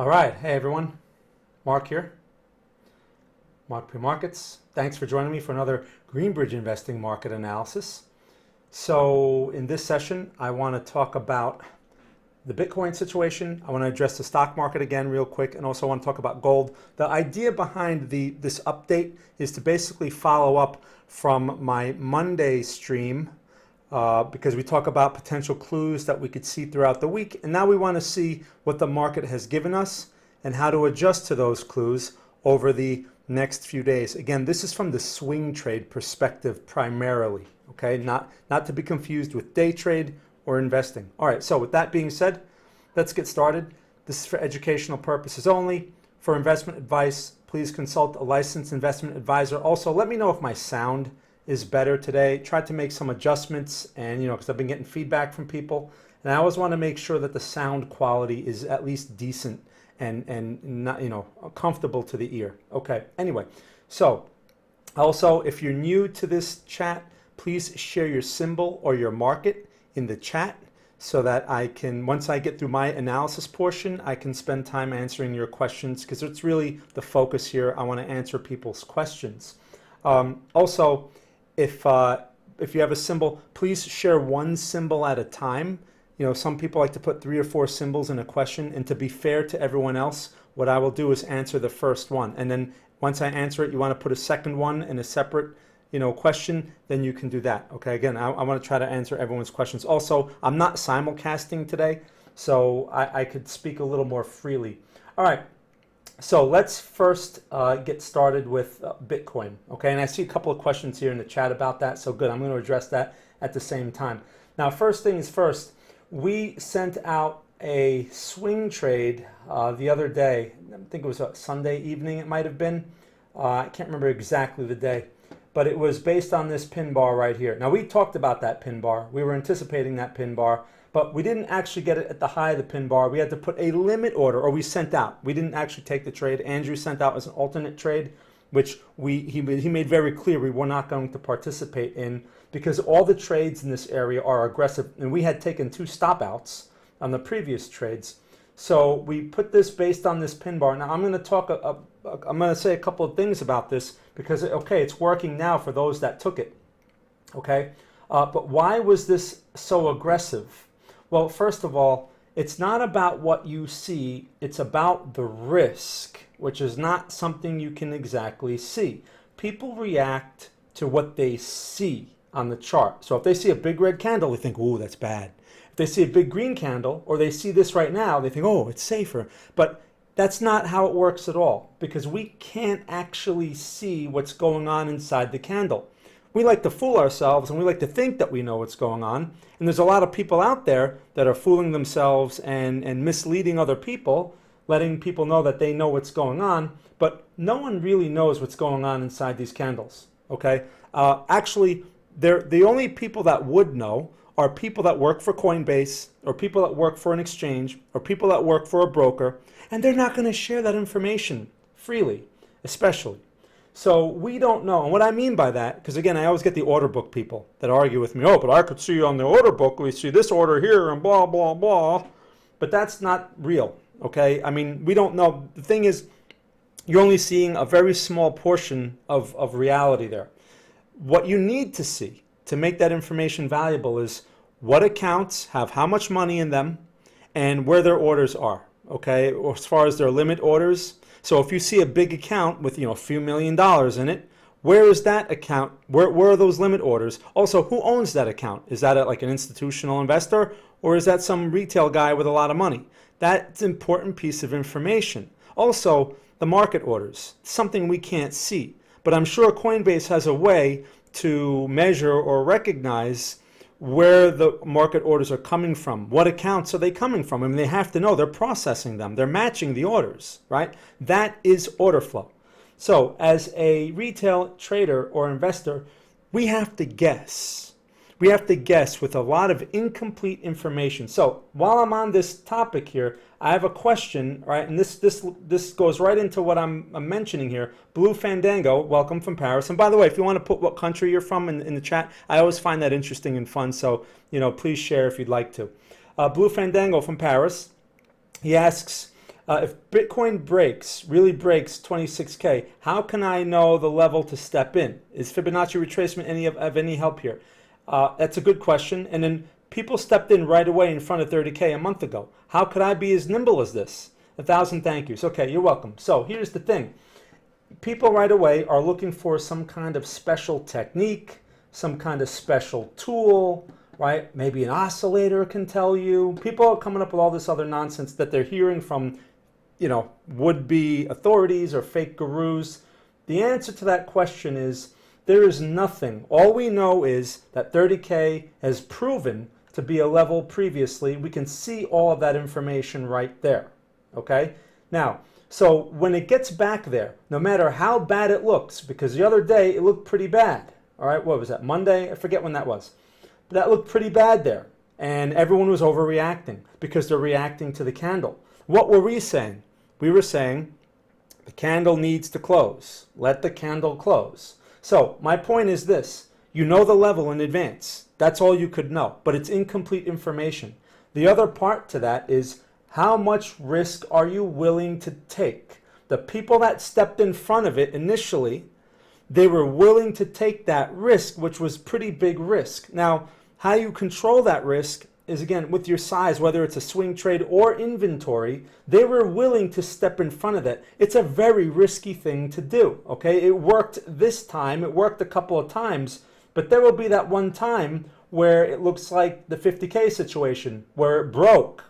All right. Hey, everyone. Mark here. Mark Pre-Markets. Thanks for joining me for another Greenbridge Investing Market Analysis. So in this session, I want to talk about the Bitcoin situation. I want to address the stock market again real quick, and also want to talk about gold. The idea behind this update is to basically follow up from my Monday stream because we talk about potential clues that we could see throughout the week. And now we want to see what the market has given us and how to adjust to those clues over the next few days. Again, this is from the swing trade perspective primarily, okay? Not to be confused with day trade or investing. All right, so with that being said, let's get started. This is for educational purposes only. For investment advice, please consult a licensed investment advisor. Also, let me know if my sound is better today. Tried to make some adjustments, and because I've been getting feedback from people, and I always want to make sure that the sound quality is at least decent and not comfortable to the ear. Okay, anyway, so also if you're new to this chat, please share your symbol or your market in the chat so that I can, once I get through my analysis portion, I can spend time answering your questions, because it's really the focus here. I want to answer people's questions. Also, if you have a symbol, please share one symbol at a time. Some people like to put 3 or 4 symbols in a question, and to be fair to everyone else, what I will do is answer the first one, and then once I answer it, you want to put a second one in a separate question, then you can do that. Okay, again, I want to try to answer everyone's questions. Also, I'm not simulcasting today, so I could speak a little more freely. All right, so let's first get started with Bitcoin. Okay, and I see a couple of questions here in the chat about that, so good. I'm going to address that at the same time. Now, first things first, we sent out a swing trade the other day. I think it was a Sunday evening, it might have been. I can't remember exactly the day, but it was based on this pin bar right here. Now, we talked about that pin bar. We were anticipating that pin bar, but we didn't actually get it at the high of the pin bar. We had to put a limit order, or we sent out. We didn't actually take the trade. Andrew sent out as an alternate trade, which he made very clear we were not going to participate in, because all the trades in this area are aggressive, and we had taken 2 stop outs on the previous trades. So we put this based on this pin bar. Now I'm going to say a couple of things about this, because okay, it's working now for those that took it. Okay, but why was this so aggressive? Well, first of all, it's not about what you see, it's about the risk, which is not something you can exactly see. People react to what they see on the chart. So if they see a big red candle, they think, "Ooh, that's bad." If they see a big green candle, or they see this right now, they think, "Oh, it's safer." But that's not how it works at all, because we can't actually see what's going on inside the candle. We like to fool ourselves, and we like to think that we know what's going on. And there's a lot of people out there that are fooling themselves and misleading other people, letting people know that they know what's going on, but no one really knows what's going on inside these candles. Okay? Actually, the only people that would know are people that work for Coinbase, or people that work for an exchange, or people that work for a broker, and they're not going to share that information freely, especially. So we don't know. And what I mean by that, because again, I always get the order book people that argue with me, "Oh, but I could see on the order book, we see this order here and blah, blah, blah." But that's not real, okay? I mean, we don't know. The thing is, you're only seeing a very small portion of reality there. What you need to see to make that information valuable is what accounts have how much money in them and where their orders are, okay? Or as far as their limit orders. So if you see a big account with a few $1 million in it, where is that account? Where are those limit orders? Also, who owns that account? Is that like an institutional investor, or is that some retail guy with a lot of money? That's an important piece of information. Also, the market orders, something we can't see. But I'm sure Coinbase has a way to measure or recognize where the market orders are coming from. What accounts are they coming from? I mean, they have to know. They're processing them. They're matching the orders, right? That is order flow. So as a retail trader or investor, we have to guess. We have to guess with a lot of incomplete information. So while I'm on this topic here, I have a question, right? And this goes right into what I'm mentioning here. Blue Fandango, welcome from Paris. And by the way, if you want to put what country you're from in the chat, I always find that interesting and fun. So, please share if you'd like to. Blue Fandango from Paris, he asks, If Bitcoin really breaks 26K, how can I know the level to step in? Is Fibonacci retracement of any help here? That's a good question. And then people stepped in right away in front of 30K a month ago. How could I be as nimble as this? 1,000 thank yous. Okay, you're welcome. So here's the thing. People right away are looking for some kind of special technique, some kind of special tool, right? Maybe an oscillator can tell you. People are coming up with all this other nonsense that they're hearing from, would-be authorities or fake gurus. The answer to that question is there is nothing. All we know is that 30K has proven to be a level previously. We can see all of that information right there, okay? Now, so when it gets back there, no matter how bad it looks, because the other day it looked pretty bad, all right? What was that, Monday? I forget when that was. But that looked pretty bad there, and everyone was overreacting because they're reacting to the candle. What were we saying? We were saying the candle needs to close. Let the candle close. So my point is this. You know the level in advance. That's all you could know, but it's incomplete information. The other part to that is how much risk are you willing to take? The people that stepped in front of it initially, they were willing to take that risk, which was pretty big risk. Now, how you control that risk is, again, with your size, whether it's a swing trade or inventory, they were willing to step in front of that. It's a very risky thing to do, okay? It worked this time, it worked a couple of times, but there will be that one time where it looks like the 50K situation, where it broke.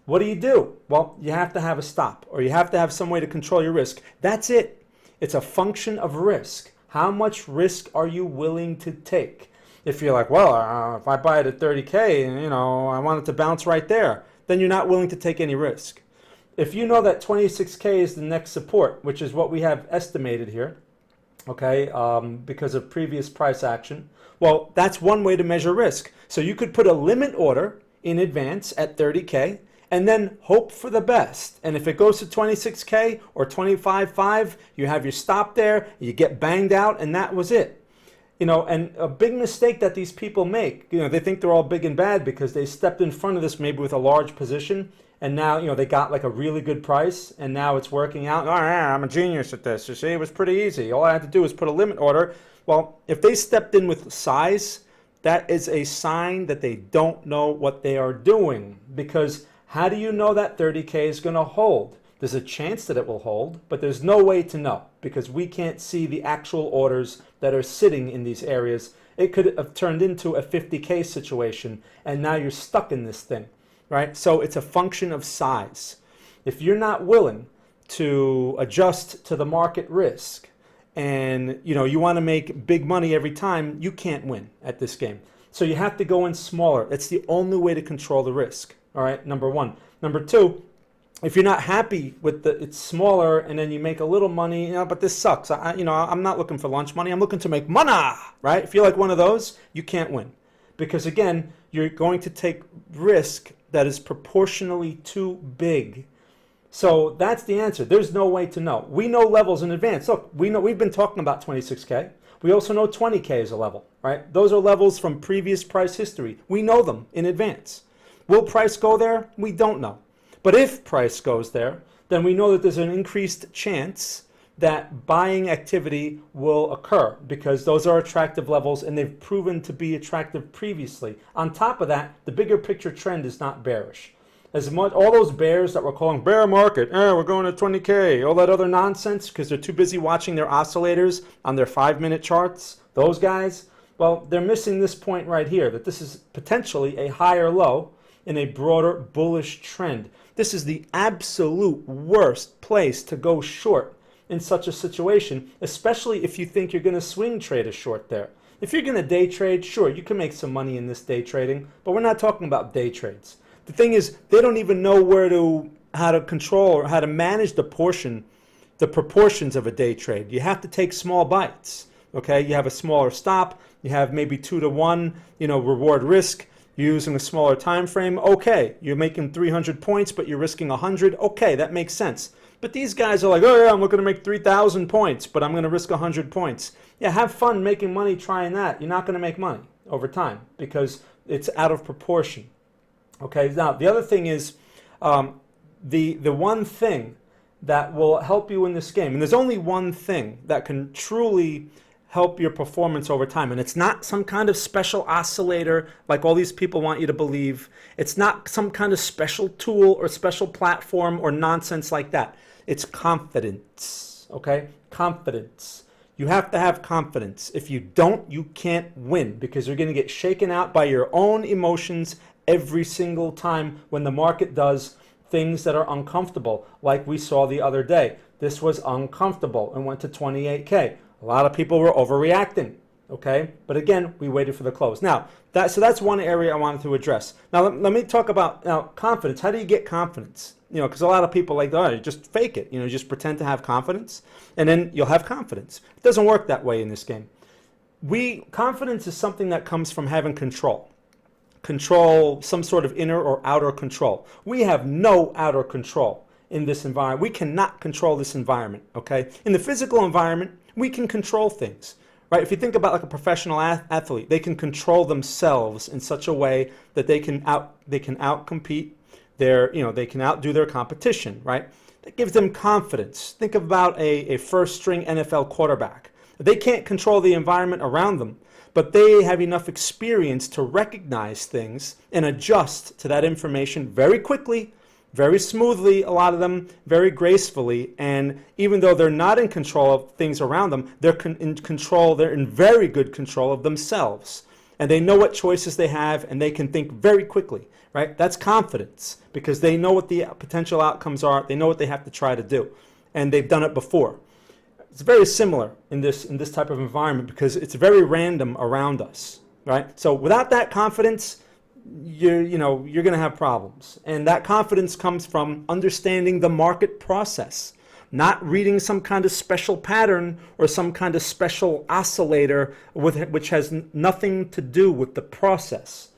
What do? Well, you have to have a stop, or you have to have some way to control your risk. That's it. It's a function of risk. How much risk are you willing to take? If you're like, well, if I buy it at 30K and, I want it to bounce right there, then you're not willing to take any risk. If you know that 26K is the next support, which is what we have estimated here, okay, because of previous price action, well, that's one way to measure risk. So you could put a limit order in advance at 30K and then hope for the best. And if it goes to 26K or 25.5, you have your stop there, you get banged out, and that was it. And a big mistake that these people make, they think they're all big and bad because they stepped in front of this maybe with a large position, and now, they got like a really good price, and now it's working out. Oh, yeah, I'm a genius at this. You see, it was pretty easy. All I had to do was put a limit order. Well, if they stepped in with size, that is a sign that they don't know what they are doing, because how do you know that 30K is going to hold? There's a chance that it will hold, but there's no way to know because we can't see the actual orders that are sitting in these areas. It could have turned into a 50K situation, and now you're stuck in this thing, right? So it's a function of size. If you're not willing to adjust to the market risk and you want to make big money every time, you can't win at this game. So you have to go in smaller. It's the only way to control the risk. All right, number one. Number two, if you're not happy with it's smaller and then you make a little money, but this sucks. I'm not looking for lunch money. I'm looking to make money, right? If you're like one of those, you can't win. Because again, you're going to take risk that is proportionally too big. So that's the answer. There's no way to know. We know levels in advance. Look, we've been talking about 26K. We also know 20K is a level, right? Those are levels from previous price history. We know them in advance. Will price go there? We don't know. But if price goes there, then we know that there's an increased chance that buying activity will occur because those are attractive levels and they've proven to be attractive previously. On top of that, the bigger picture trend is not bearish. As much all those bears that were calling bear market, we're going to 20K, all that other nonsense because they're too busy watching their oscillators on their 5-minute charts, those guys, well, they're missing this point right here, that this is potentially a higher low in a broader bullish trend. This is the absolute worst place to go short in such a situation, especially if you think you're going to swing trade a short there. If you're going to day trade, sure, you can make some money in this day trading, but we're not talking about day trades. The thing is, they don't even know how to control or how to manage the proportions of a day trade. You have to take small bites, okay? You have a smaller stop, you have maybe 2 to 1, reward risk. You're using a smaller time frame, okay. You're making 300 points, but you're risking 100, okay, that makes sense. But these guys are like, oh yeah, I'm looking to make 3,000 points, but I'm going to risk 100 points. Yeah, have fun making money trying that. You're not going to make money over time because it's out of proportion. Okay, now the other thing is the one thing that will help you in this game, and there's only one thing that can truly help your performance over time, and it's not some kind of special oscillator like all these people want you to believe. It's not some kind of special tool or special platform or nonsense like that. It's confidence, okay? Confidence. You have to have confidence. If you don't, you can't win, because you're going to get shaken out by your own emotions every single time when the market does things that are uncomfortable, like we saw the other day. This was uncomfortable and went to 28K. A lot of people were overreacting, okay? But again, we waited for the close. Now, that's one area I wanted to address. Now, let me talk about confidence. How do you get confidence? Because a lot of people like, oh, just fake it. Just pretend to have confidence, and then you'll have confidence. It doesn't work that way in this game. Confidence is something that comes from having control. Control, some sort of inner or outer control. We have no outer control in this environment. We cannot control this environment, okay? In the physical environment, we can control things, right? If you think about like a professional athlete, they can control themselves in such a way that they can outcompete they can outdo their competition, right? That gives them confidence. Think about a first-string NFL quarterback. They can't control the environment around them, but they have enough experience to recognize things and adjust to that information very quickly, very smoothly, a lot of them very gracefully. And even though they're not in control of things around them, they're in very good control of themselves. And they know what choices they have, and they can think very quickly, right? That's confidence, because they know what the potential outcomes are. They know what they have to try to do, and they've done it before. It's very similar in this type of environment, because it's very random around us, right? So without that confidence, you're going to have problems. And that confidence comes from understanding the market process, not reading some kind of special pattern or some kind of special oscillator which has nothing to do with the process.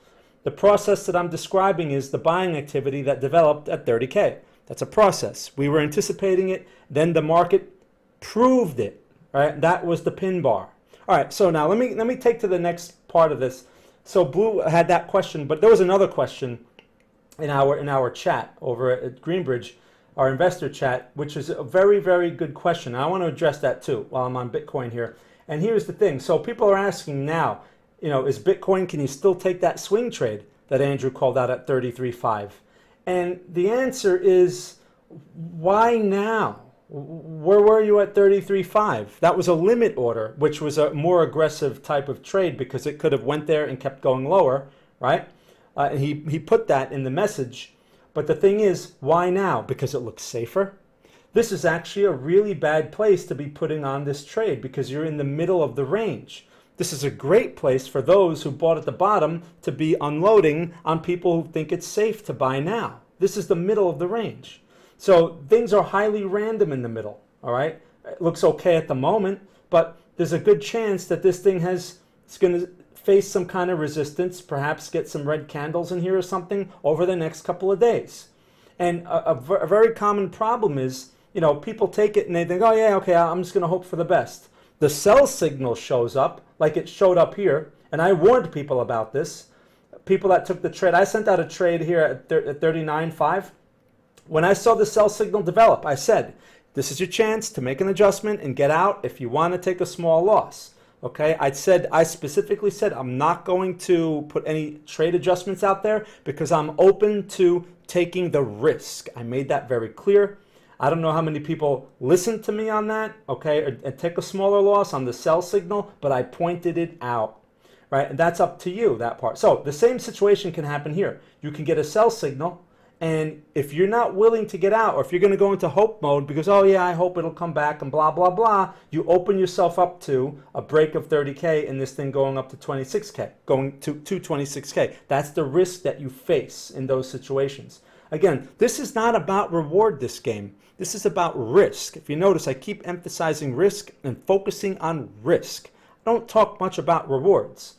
The process that I'm describing is the buying activity that developed at 30K. That's a process. We were anticipating it, then the market proved it, right? That was the pin bar. All right, so now let me take to the next part of this. So Blue had that question, but there was another question in our chat over at Greenbridge, our investor chat, which is a very, very good question. I want to address that too while I'm on Bitcoin here. And here's the thing. So people are asking now, is Bitcoin, can you still take that swing trade that Andrew called out at 33.5? And the answer is, why now? Where were you at 33.5? That was a limit order, which was a more aggressive type of trade, because it could have went there and kept going lower, right? And he put that in the message. But the thing is, why now? Because it looks safer. This is actually a really bad place to be putting on this trade, because you're in the middle of the range. This is a great place for those who bought at the bottom to be unloading on people who think it's safe to buy now. This is the middle of the range. So things are highly random in the middle, all right? It looks okay at the moment, but there's a good chance that this thing it's going to face some kind of resistance, perhaps get some red candles in here or something over the next couple of days. And a very common problem is, people take it and they think, oh yeah, okay, I'm just going to hope for the best. The sell signal shows up like it showed up here, and I warned people about this. People that took the trade, I sent out a trade here at 39.5. When I saw the sell signal develop, I said, this is your chance to make an adjustment and get out if you want to take a small loss. Okay, I specifically said I'm not going to put any trade adjustments out there because I'm open to taking the risk. I made that very clear. I don't know how many people listened to me on that, okay, and take a smaller loss on the sell signal, but I pointed it out, right? And that's up to you, that part. So the same situation can happen here. You can get a sell signal, and if you're not willing to get out, or if you're going to go into hope mode because, oh yeah, I hope it'll come back and blah, blah, blah, you open yourself up to a break of 30K and this thing going up to 26K, going to 26K. That's the risk that you face in those situations. Again, this is not about reward, this game. This is about risk. If you notice, I keep emphasizing risk and focusing on risk. I don't talk much about rewards.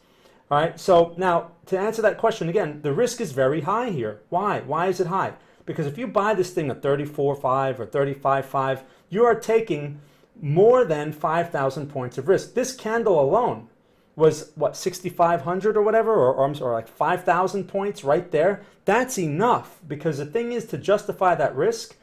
All right, so now to answer that question again, the risk is very high here. Why? Why is it high? Because if you buy this thing at 34.5 or 35.5, you are taking more than 5,000 points of risk. This candle alone was what, 6,500 or whatever, or like 5,000 points right there. That's enough, because the thing is, to justify that risk,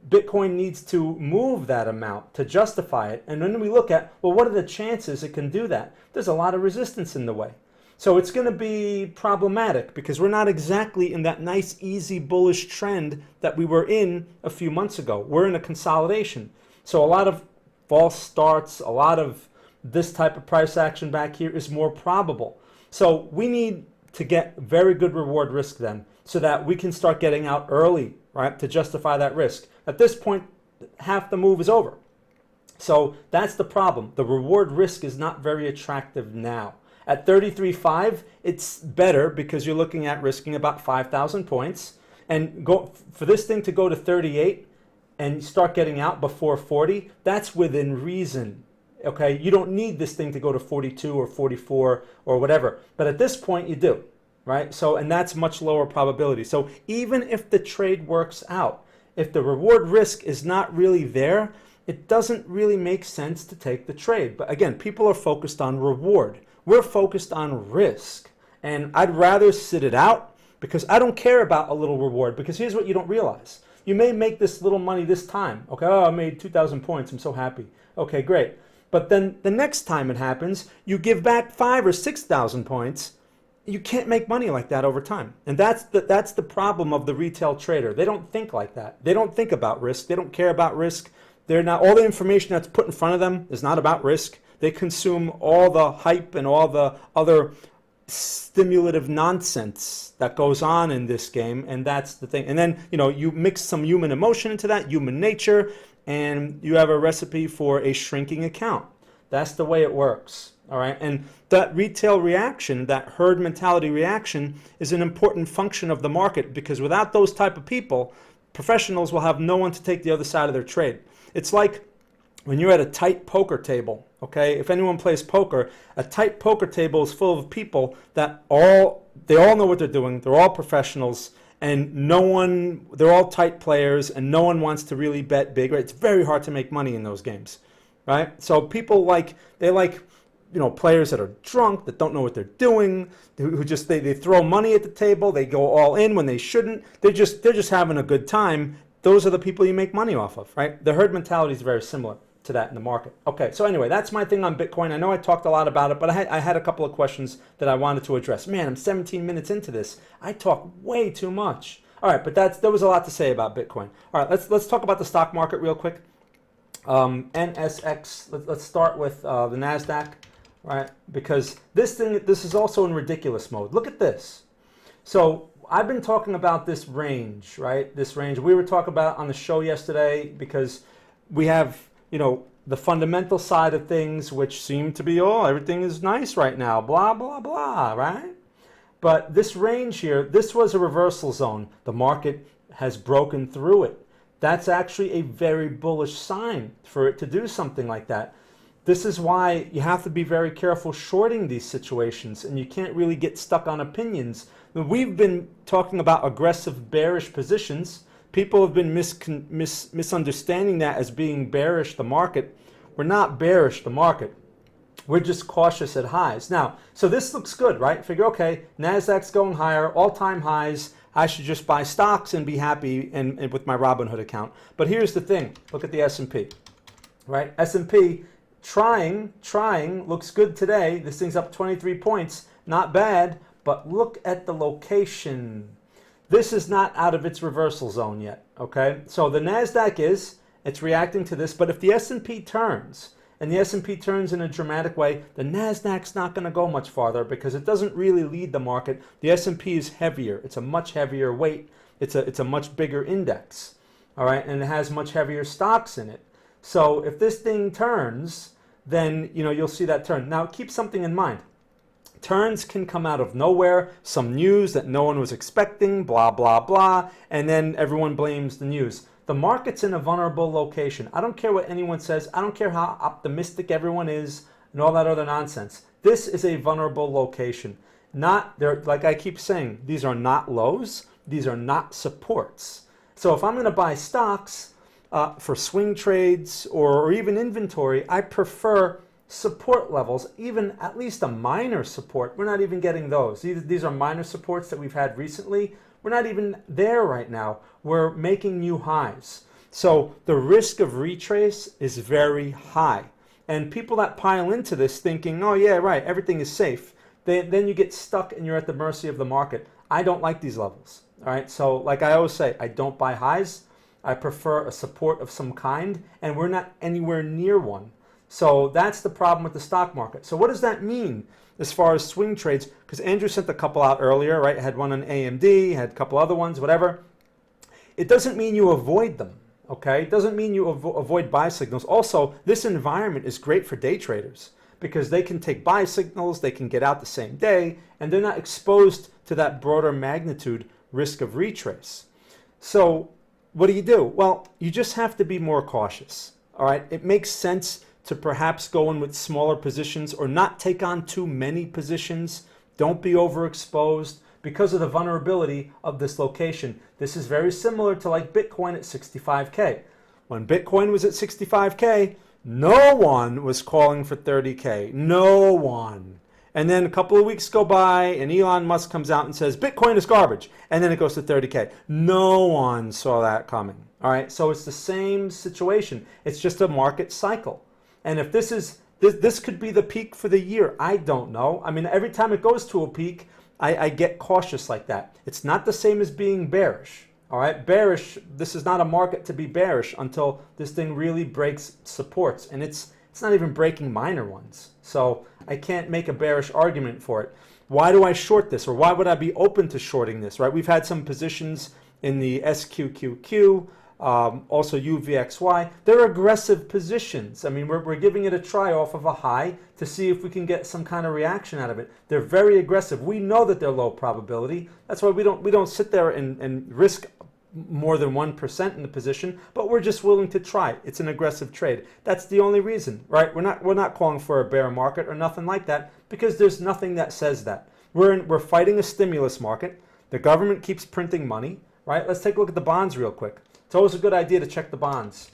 Bitcoin needs to move that amount to justify it. And then we look at, well, what are the chances it can do that? There's a lot of resistance in the way. So it's going to be problematic, because we're not exactly in that nice, easy, bullish trend that we were in a few months ago. We're in a consolidation. So a lot of false starts, a lot of this type of price action back here is more probable. So we need to get very good reward risk then, so that we can start getting out early, right, to justify that risk. At this point, half the move is over. So that's the problem. The reward risk is not very attractive now. At 33.5, it's better, because you're looking at risking about 5,000 points. And for this thing to go to 38 and start getting out before 40, that's within reason. Okay, you don't need this thing to go to 42 or 44 or whatever. But at this point, you do, right? So, and that's much lower probability. So even if the trade works out, if the reward risk is not really there, it doesn't really make sense to take the trade. But again, people are focused on reward. We're focused on risk. And I'd rather sit it out, because I don't care about a little reward. Because here's what you don't realize. You may make this little money this time. Okay, oh, I made 2,000 points. I'm so happy. Okay, great. But then the next time it happens, you give back 5,000 or 6,000 points. You can't make money like that over time. And that's the problem of the retail trader. They don't think like that. They don't think about risk. They don't care about risk. They're not, all the information that's put in front of them is not about risk. They consume all the hype and all the other stimulative nonsense that goes on in this game, and that's the thing. And then, you know, you mix some human emotion into that, human nature, and you have a recipe for a shrinking account. That's the way it works. All right, and that retail reaction, that herd mentality reaction, is an important function of the market, because without those type of people, professionals will have no one to take the other side of their trade. It's like when you're at a tight poker table, okay? If anyone plays poker, a tight poker table is full of people that they all know what they're doing, they're all professionals, and they're all tight players, and no one wants to really bet big, right? It's very hard to make money in those games, right? So people they like players that are drunk, that don't know what they're doing, who just they throw money at the table, they go all in when they shouldn't. They're just having a good time. Those are the people you make money off of, right? The herd mentality is very similar to that in the market. Okay, so anyway, that's my thing on Bitcoin. I know I talked a lot about it, but I had a couple of questions that I wanted to address. Man, I'm 17 minutes into this. I talk way too much. All right, but there was a lot to say about Bitcoin. All right, let's talk about the stock market real quick. NSX. Let's start with the Nasdaq. Right, because this is also in ridiculous mode. Look at this. So I've been talking about this range, right? This range we were talking about on the show yesterday, because we have the fundamental side of things, which seem to be everything is nice right now, blah blah blah, right? But this range here, this was a reversal zone. The market has broken through it. That's actually a very bullish sign for it to do something like that. This is why you have to be very careful shorting these situations, and you can't really get stuck on opinions. We've been talking about aggressive bearish positions. People have been misunderstanding that as being bearish the market. We're not bearish the market. We're just cautious at highs. Now, so this looks good, right? Figure, okay, Nasdaq's going higher, all-time highs. I should just buy stocks and be happy and with my Robinhood account. But here's the thing. Look at the S&P, right? S&P trying, looks good today. This thing's up 23 points, not bad, but look at the location. This is not out of its reversal zone yet, okay? So the NASDAQ it's reacting to this, but if the S&P turns, and the S&P turns in a dramatic way, the NASDAQ's not going to go much farther, because it doesn't really lead the market. The S&P is heavier. It's a much heavier weight. It's a much bigger index, all right? And it has much heavier stocks in it. So if this thing turns, then you'll see that turn. Now keep something in mind. Turns can come out of nowhere, some news that no one was expecting, blah, blah, blah, and then everyone blames the news. The market's in a vulnerable location. I don't care what anyone says. I don't care how optimistic everyone is and all that other nonsense. This is a vulnerable location. Like I keep saying, these are not lows. These are not supports. So if I'm going to buy stocks, for swing trades or even inventory, I prefer support levels, even at least a minor support. We're not even getting those. These are minor supports that we've had recently. We're not even there right now. We're making new highs. So the risk of retrace is very high. And people that pile into this thinking, oh yeah, right, everything is safe, then you get stuck and you're at the mercy of the market. I don't like these levels. All right, so like I always say, I don't buy highs. I prefer a support of some kind, and we're not anywhere near one. So that's the problem with the stock market. So what does that mean as far as swing trades? Because Andrew sent a couple out earlier, right? Had one on AMD, had a couple other ones, whatever. It doesn't mean you avoid them, okay? It doesn't mean you avoid buy signals. Also, this environment is great for day traders because they can take buy signals, they can get out the same day, and they're not exposed to that broader magnitude risk of retrace. So what do? Well, you just have to be more cautious, all right? It makes sense to perhaps go in with smaller positions or not take on too many positions. Don't be overexposed because of the vulnerability of this location. This is very similar to like Bitcoin at 65K. When Bitcoin was at 65K, no one was calling for 30K. No one. And then a couple of weeks go by and Elon Musk comes out and says, Bitcoin is garbage. And then it goes to 30K. No one saw that coming. All right. So it's the same situation. It's just a market cycle. And if this could be the peak for the year, I don't know. I mean, every time it goes to a peak, I get cautious like that. It's not the same as being bearish. All right, bearish, this is not a market to be bearish until this thing really breaks supports. And it's not even breaking minor ones. So I can't make a bearish argument for it. Why do I short this? Or why would I be open to shorting this, right? We've had some positions in the SQQQ, also UVXY. They're aggressive positions. I mean, we're giving it a try off of a high to see if we can get some kind of reaction out of it. They're very aggressive. We know that they're low probability. That's why we don't sit there and risk more than 1% in the position, but we're just willing to try. It's an aggressive trade. That's the only reason, right? We're not calling for a bear market or nothing like that because there's nothing that says that. We're fighting a stimulus market. The government keeps printing money, right? Let's take a look at the bonds real quick. It's always a good idea to check the bonds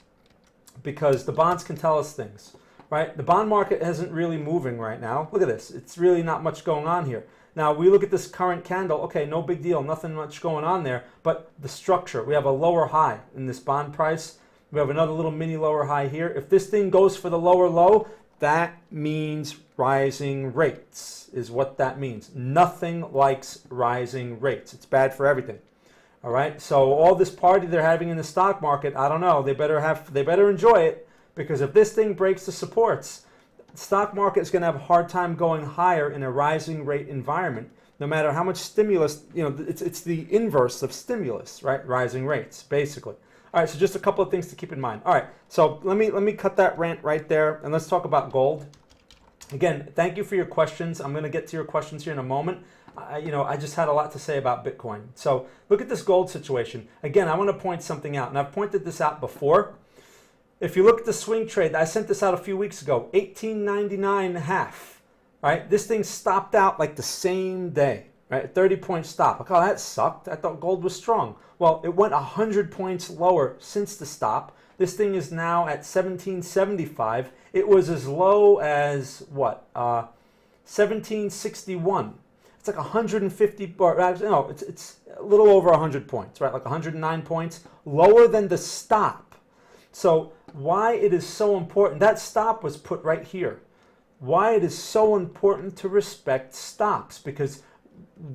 because the bonds can tell us things, right? The bond market isn't really moving right now. Look at this. It's really not much going on here. Now, we look at this current candle. Okay, no big deal. Nothing much going on there. But the structure, we have a lower high in this bond price. We have another little mini lower high here. If this thing goes for the lower low, that means rising rates is what that means. Nothing likes rising rates. It's bad for everything. All right, so all this party they're having in the stock market, I don't know. They better enjoy it because if this thing breaks the supports, the stock market is going to have a hard time going higher in a rising rate environment, no matter how much stimulus. You know, it's the inverse of stimulus, right? Rising rates, basically. All right, so just a couple of things to keep in mind. All right, so let me cut that rant right there, and let's talk about gold. Again, thank you for your questions. I'm going to get to your questions here in a moment. I just had a lot to say about Bitcoin. So look at this gold situation. Again, I want to point something out, and I've pointed this out before. If you look at the swing trade, I sent this out a few weeks ago, 1899.5, right? This thing stopped out like the same day, right? 30-point stop. Like, oh, that sucked. I thought gold was strong. Well, it went 100 points lower since the stop. This thing is now at 1775. It was as low as, what, 1761. It's like 150, or no, it's a little over 100 points, right? Like 109 points, lower than the stop. So why it is so important, that stop was put right here. Why it is so important to respect stops, because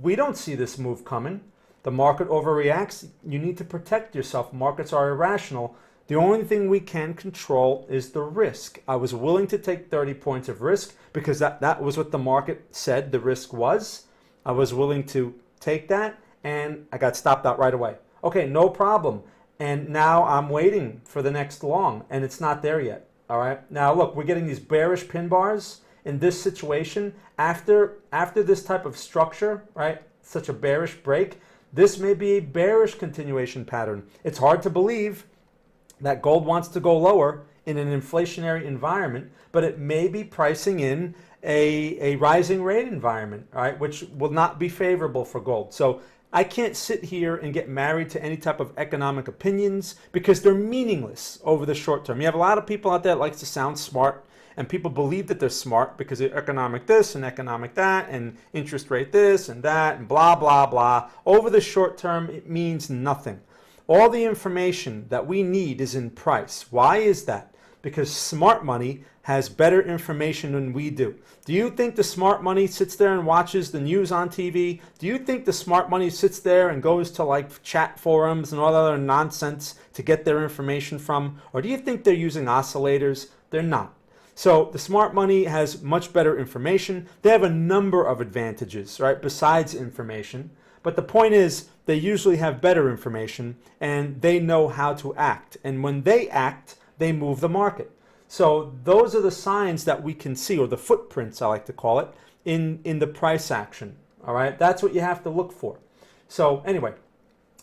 we don't see this move coming. The market overreacts. You need to protect yourself. Markets are irrational. The only thing we can control is the risk. I was willing to take 30 points of risk because that was what the market said the risk was. I was willing to take that, and I got stopped out right away. Okay, no problem. And now I'm waiting for the next long, and it's not there yet. All right. Now, look, we're getting these bearish pin bars in this situation. After this type of structure, right, such a bearish break, this may be a bearish continuation pattern. It's hard to believe that gold wants to go lower in an inflationary environment, but it may be pricing in a rising rate environment, right, which will not be favorable for gold. So I can't sit here and get married to any type of economic opinions because they're meaningless over the short term. You have a lot of people out there that likes to sound smart and people believe that they're smart because of economic this and economic that and interest rate this and that and blah, blah, blah. Over the short term, it means nothing. All the information that we need is in price. Why is that? Because smart money has better information than we do. Do you think the smart money sits there and watches the news on TV? Do you think the smart money sits there and goes to like chat forums and all that other nonsense to get their information from? Or do you think they're using oscillators? They're not. So the smart money has much better information. They have a number of advantages, right, besides information. But the point is, they usually have better information and they know how to act. And when they act, they move the market. So those are the signs that we can see, or the footprints, I like to call it, in the price action. All right, that's what you have to look for. So anyway,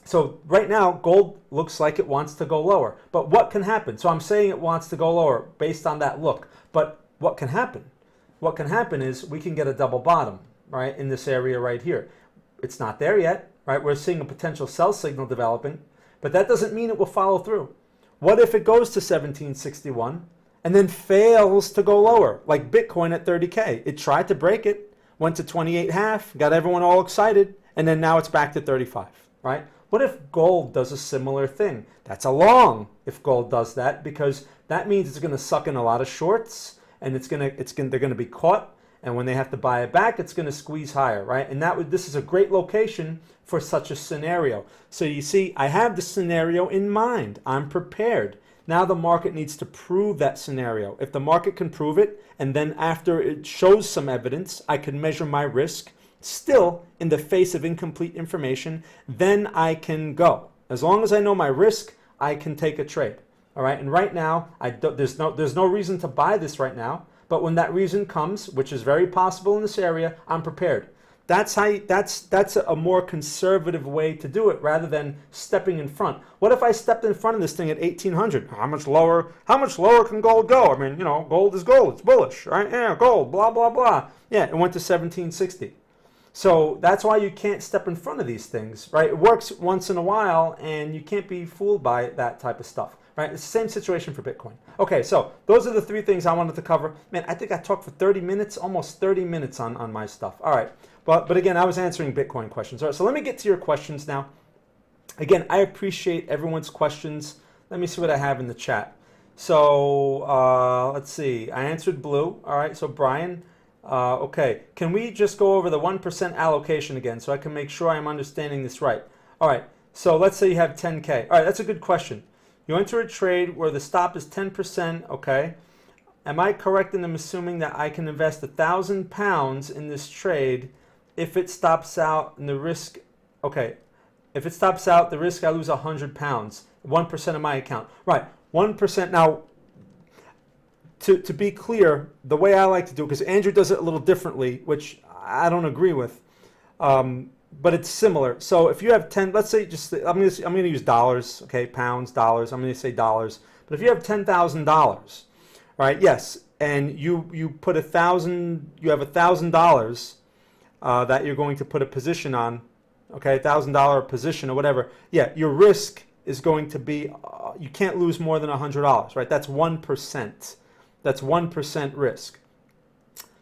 so right now, gold looks like it wants to go lower. But what can happen? So I'm saying it wants to go lower based on that look. But what can happen? What can happen is we can get a double bottom, right, in this area right here. It's not there yet, right? We're seeing a potential sell signal developing, but that doesn't mean it will follow through. What if it goes to 1761 and then fails to go lower, like Bitcoin at 30K? It tried to break it, went to 28.5, got everyone all excited, and then now it's back to 35, right? What if gold does a similar thing? That's a long if gold does that, because that means it's going to suck in a lot of shorts, and they're going to be caught. And when they have to buy it back, it's going to squeeze higher, right? And this is a great location for such a scenario. So you see, I have the scenario in mind. I'm prepared. Now the market needs to prove that scenario. If the market can prove it, and then after it shows some evidence, I can measure my risk, still in the face of incomplete information, then I can go. As long as I know my risk, I can take a trade. All right, and right now, there's no reason to buy this right now. But when that reason comes, which is very possible in this area, I'm prepared. That's a more conservative way to do it rather than stepping in front. What if I stepped in front of this thing at 1800? How much lower can gold go? I mean, you know, gold is gold. It's bullish, right? Yeah, gold, blah, blah, blah. Yeah, it went to 1760. So that's why you can't step in front of these things, right? It works once in a while, and you can't be fooled by that type of stuff. Right? It's the same situation for Bitcoin. Okay, so those are the three things I wanted to cover. Man, I think I talked for 30 minutes, almost 30 minutes on my stuff. All right, but again, I was answering Bitcoin questions. All right, so let me get to your questions now. Again, I appreciate everyone's questions. Let me see what I have in the chat. So let's see. I answered blue. All right, so Brian, okay. Can we just go over the 1% allocation again so I can make sure I'm understanding this right? All right, so let's say you have 10K. All right, that's a good question. You enter a trade where the stop is 10%, okay? Am I correct in assuming that I can invest £1,000 in this trade if it stops out and the risk, okay, if it stops out, the risk I lose £100, 1% of my account. Right, 1%. Now, to be clear, the way I like to do it, because Andrew does it a little differently, which I don't agree with, but it's similar. So if you have 10, let's say I'm going to use dollars, okay, pounds, dollars. I'm going to say dollars. But if you have $10,000, right? Yes, and you put you have $1,000 that you're going to put a position on, okay, $1,000 position or whatever. Yeah, your risk is going to be you can't lose more than $100, right? That's 1%. That's 1% risk.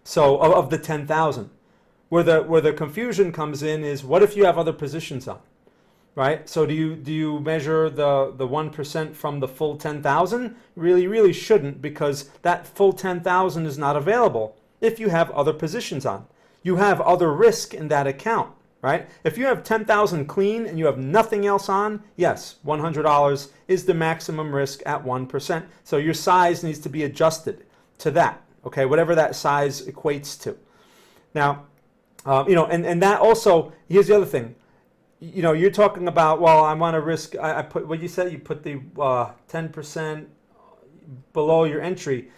So of the 10,000. Where the confusion comes in is, what if you have other positions on, right? So do you measure the 1% from the full 10,000? Really shouldn't, because that full 10,000 is not available if you have other positions on. You have other risk in that account, right? If you have 10,000 clean and you have nothing else on, yes, $100 is the maximum risk at 1%. So your size needs to be adjusted to that, okay? Whatever that size equates to. Now, you know, and that also, here's the other thing. You know, you're talking about, well, I want to risk, I put, what you said, you put the 10% below your entry.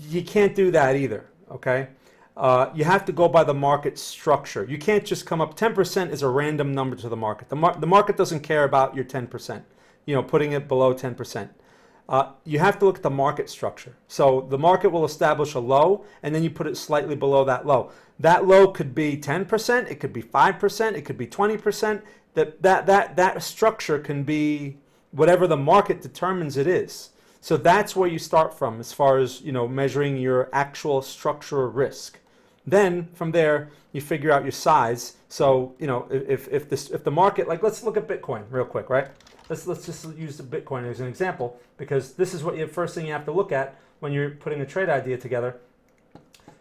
You can't do that either, okay? You have to go by the market structure. You can't just come up, 10% is a random number to the market. The market doesn't care about your 10%, you know, putting it below 10%. You have to look at the market structure. So the market will establish a low, and then you put it slightly below that low. That low could be 10%, it could be 5%, it could be 20%. That structure can be whatever the market determines it is. So that's where you start from as far as, measuring your actual structure risk. Then from there, you figure out your size. So, if the market, like, let's look at Bitcoin real quick, right? Let's just use the Bitcoin as an example, because this is what first thing you have to look at when you're putting a trade idea together.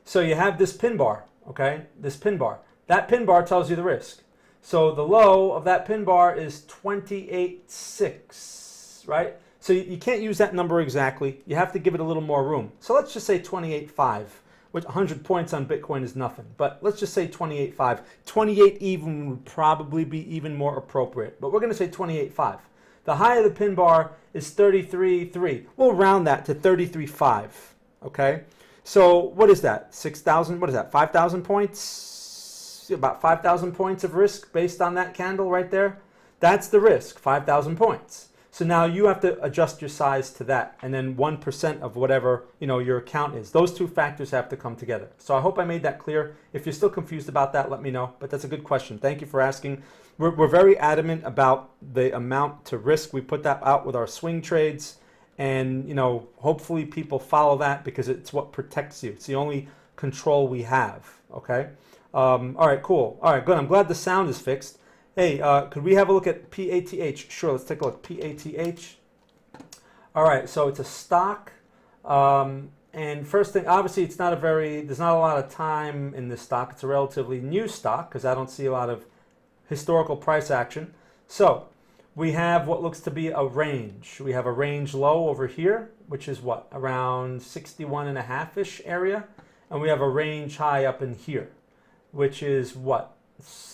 So you have this pin bar, okay? This pin bar. That pin bar tells you the risk. So the low of that pin bar is 28.6, right? So you can't use that number exactly. You have to give it a little more room. So let's just say 28.5, which 100 points on Bitcoin is nothing. But let's just say 28.5. 28 even would probably be even more appropriate. But we're going to say 28.5. The high of the pin bar is 33.3. We'll round that to 33.5, okay? So what is that? 6,000, what is that? 5,000 points? About 5,000 points of risk based on that candle right there. That's the risk, 5,000 points. So now you have to adjust your size to that, and then 1% of whatever your account is. Those two factors have to come together. So I hope I made that clear. If you're still confused about that, let me know. But that's a good question. Thank you for asking. We're very adamant about the amount to risk. We put that out with our swing trades, and hopefully people follow that because it's what protects you. It's the only control we have. Okay. All right. Cool. All right. Good. I'm glad the sound is fixed. Hey, could we have a look at PATH? Sure, let's take a look. PATH. All right, so it's a stock. And first thing, obviously, there's not a lot of time in this stock. It's a relatively new stock because I don't see a lot of historical price action. So we have what looks to be a range. We have a range low over here, which is what? Around 61.5-ish area. And we have a range high up in here, which is what?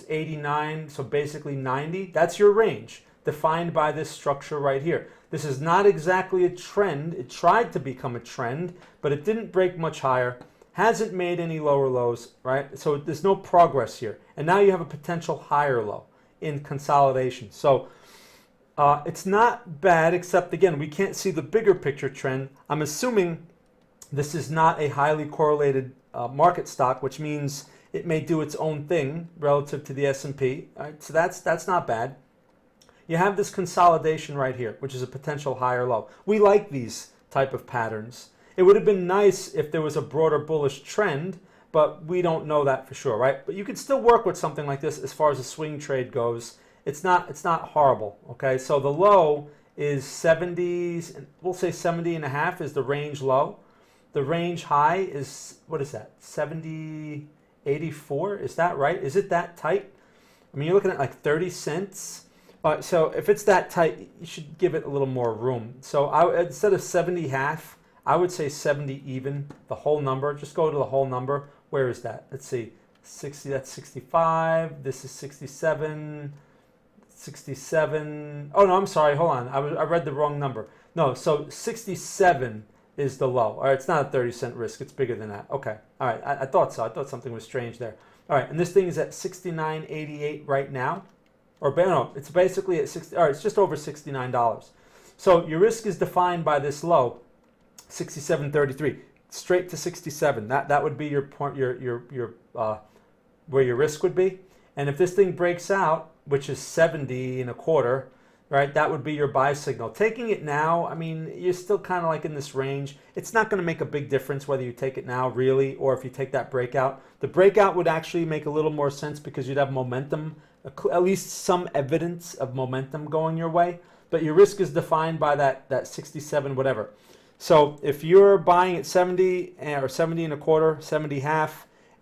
89, so basically 90. That's your range defined by this structure right here. This is not exactly a trend. It tried to become a trend, but it didn't break much higher, hasn't made any lower lows, right? So there's no progress here. And now you have a potential higher low in consolidation. So it's not bad, except again, we can't see the bigger picture trend. I'm assuming this is not a highly correlated market stock, which means it may do its own thing relative to the S&P. All right, so that's not bad. You have this consolidation right here, which is a potential higher low. We like these type of patterns. It would have been nice if there was a broader bullish trend, but we don't know that for sure, right? But you could still work with something like this as far as a swing trade goes. It's not horrible, okay? So the low is 70, we'll say 70.5 is the range low. The range high is, what is that? 70.84, is that right? Is it that tight? I mean, you're looking at like 30 cents. So if it's that tight, you should give it a little more room. So instead of 70.5, I would say 70 even, the whole number. Just go to the whole number. Where is that? Let's see. 60, that's 65. This is 67. 67. Oh, no, I'm sorry. Hold on. I read the wrong number. No, so 67 is the low. All right, it's not a 30-cent risk. It's bigger than that. Okay. All right, I thought so. I thought something was strange there. All right, and this thing is at 69.88 right now. Or no, it's basically at 60. All right, it's just over $69. So your risk is defined by this low, 67.33, straight to 67. That would be your point, where your risk would be. And if this thing breaks out, which is 70.25, right, that would be your buy signal. Taking it now, I mean, you're still kind of like in this range. It's not going to make a big difference whether you take it now, really, or if you take that breakout. The breakout would actually make a little more sense because you'd have momentum, at least some evidence of momentum going your way. But your risk is defined by that 67 whatever. So if you're buying at 70 or 70.25, 70.5,